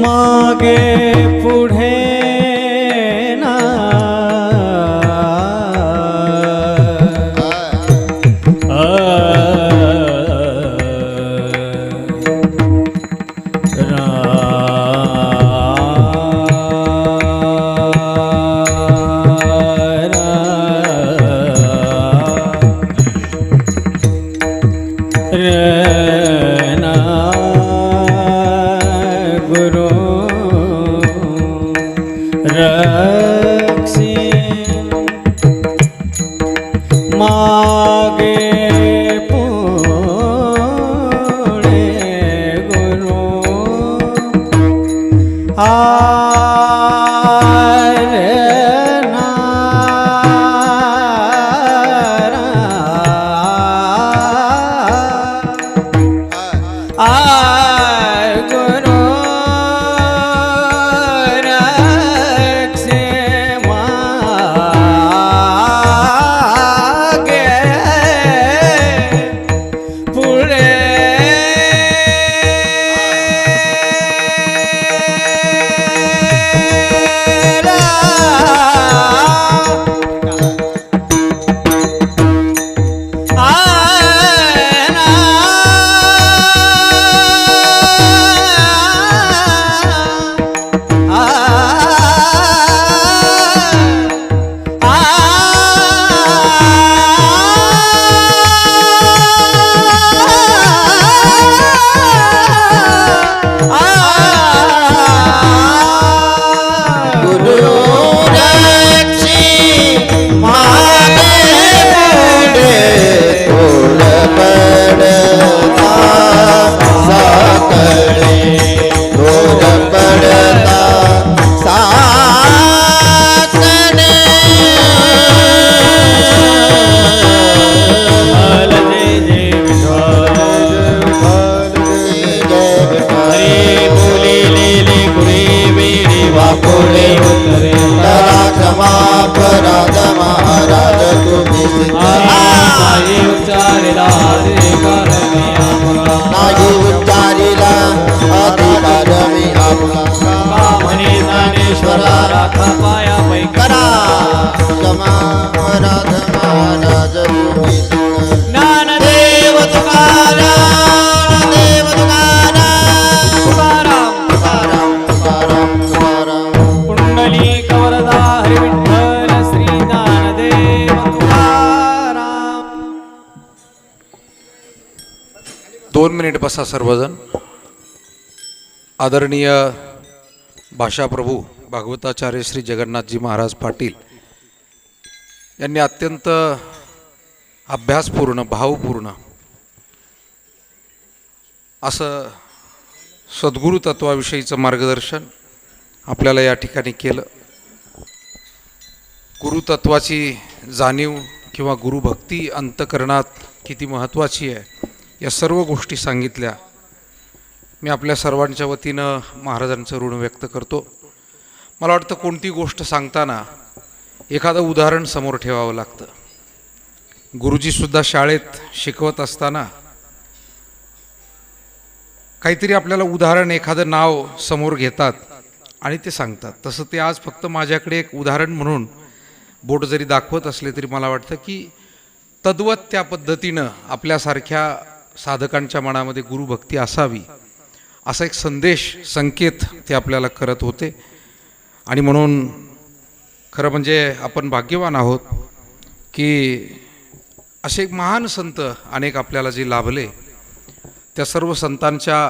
मागे पुढे ना, गुरु रक्षी 2 मिनिट बसा सर्वजण. आदरणीय भाषाप्रभू भागवताचार्य श्री जगन्नाथजी महाराज पाटील यांनी अत्यंत अभ्यासपूर्ण भावपूर्ण असं सद्गुरु तत्वाविषयीचं मार्गदर्शन आपल्याला या ठिकाणी केलं. गुरुतत्वाची जाणीव किंवा गुरुभक्ती अंतकरणात किती महत्त्वाची आहे या सर्व गोष्टी सांगितल्या. मी आपल्या सर्वांच्या वतीनं महाराजांचं ऋण व्यक्त करतो. मला वाटतं कोणती गोष्ट सांगताना एखादं उदाहरण समोर ठेवावं लागतं. गुरुजीसुद्धा शाळेत शिकवत असताना काहीतरी आपल्याला उदाहरण एखादं नाव समोर घेतात आणि ते सांगतात. तसं ते आज फक्त माझ्याकडे एक उदाहरण म्हणून बोट जरी दाखवत असले तरी मला वाटतं की तद्वत त्या पद्धतीनं आपल्यासारख्या साधकांच्या मनामध्ये गुरुभक्ती असावी असा एक संदेश संकेत ते आपल्याला करत होते. आणि म्हणून खरं म्हणजे आपण भाग्यवान आहोत की असे एक महान संत अनेक आपल्याला जे लाभले त्या सर्व संतांच्या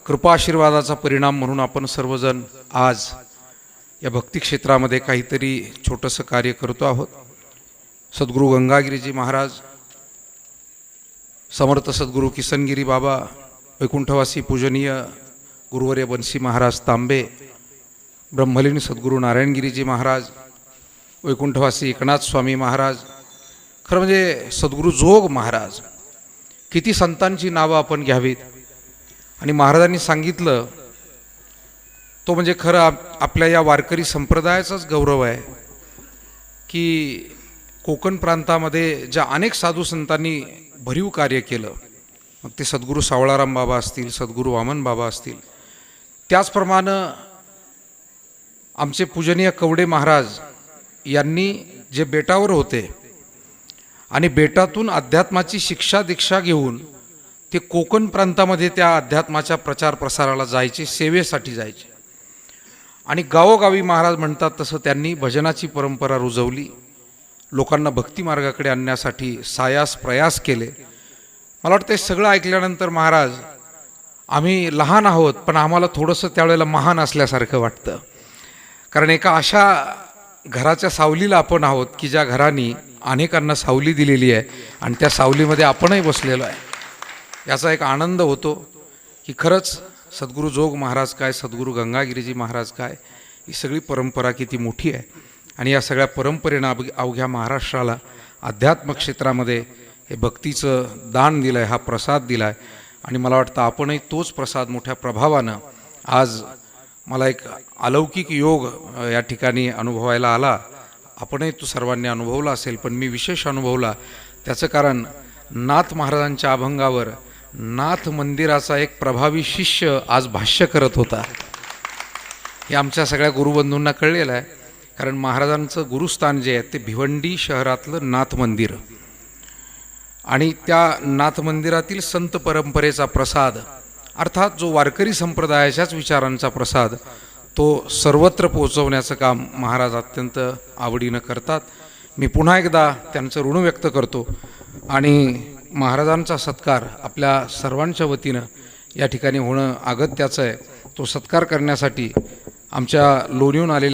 कृपा आशीर्वादाचा परिणाम म्हणून आपण सर्वजण आज या भक्ती क्षेत्रामध्ये काहीतरी छोटंसं कार्य करतो आहोत. सद्गुरू गंगागिरीजी महाराज, समर्थ सद्गुरू किसनगिरी बाबा, वैकुंठवासी पूजनीय गुरुवर्य बंसी महाराज तांबे, ब्रह्मलीन सद्गुरू नारायणगिरीजी महाराज, वैकुंठवासी एकनाथ स्वामी महाराज, खरं म्हणजे सद्गुरू जोग महाराज, किती संतांची नावं आपण घ्यावीत. आणि महाराजांनी सांगितलं तो म्हणजे खरं आपल्या या वारकरी संप्रदायाचाच गौरव आहे की कोकण प्रांतामध्ये ज्या अनेक साधू संतांनी भरीव कार्य केलं, मग ते सद्गुरू सावळाराम बाबा असतील, सद्गुरू वामन बाबा असतील, त्याचप्रमाणे आमचे पूजनीय कवडे महाराज यांनी जे बेटावर होते आणि बेटातून अध्यात्माची शिक्षा दीक्षा घेऊन ते कोकण प्रांतामध्ये त्या अध्यात्माच्या प्रचार प्रसाराला जायचे, सेवेसाठी जायचे. आणि गावोगावी महाराज म्हणतात तसं त्यांनी भजनाची परंपरा रुजवली, लोकांना भक्ती मार्गाकडे आणण्यासाठी सायास प्रयास केले. मला वाटतं हे सगळं ऐकल्यानंतर महाराज, आम्ही लहान आहोत पण आम्हाला थोडंसं त्यावेळेला महान असल्यासारखं वाटतं. कारण एका अशा घराच्या सावलीला आपण आहोत की ज्या घराने अनेकांना सावली दिलेली आहे आणि त्या सावलीमध्ये आपणही बसलेलो आहे. याचा एक आनंद होतो की खरंच सद्गुरू जोग महाराज काय, सद्गुरू गंगागिरीजी महाराज काय, ही सगळी परंपरा किती मोठी आहे. आणि या सगळ्या परंपरेनं अवघ्या महाराष्ट्राला अध्यात्म क्षेत्रामध्ये हे भक्तीचं दान दिलं आहे, हा प्रसाद दिला आहे. आणि मला वाटतं आपणही तोच प्रसाद मोठ्या प्रभावानं आज मला एक अलौकिक योग या ठिकाणी अनुभवायला आला. आपणही तो सर्वांनी अनुभवला असेल, पण मी विशेष अनुभवला. त्याचं कारण नाथ महाराजांच्या अभंगावर नाथ मंदिराचा एक प्रभावी शिष्य आज भाष्य करत होता. हे आमच्या सगळ्या गुरुबंधूंना कळलेलं आहे. कारण महाराजांचं गुरुस्थान जे आहे ते भिवंडी शहरातलं नाथ मंदिर, आणि त्या नाथ मंदिरातील संत परंपरेचा प्रसाद, अर्थात जो वारकरी संप्रदायाच्याच विचारांचा प्रसाद, तो सर्वत्र पोहोचवण्याचं काम महाराज अत्यंत आवडीनं करतात. मी पुन्हा एकदा त्यांचं ऋण व्यक्त करतो आणि महाराजांचा सत्कार आपल्या सर्वांच्या वतीनं या ठिकाणी होणं अगत्याचं आहे. तो सत्कार करण्यासाठी आमच्या लोणीहून आलेले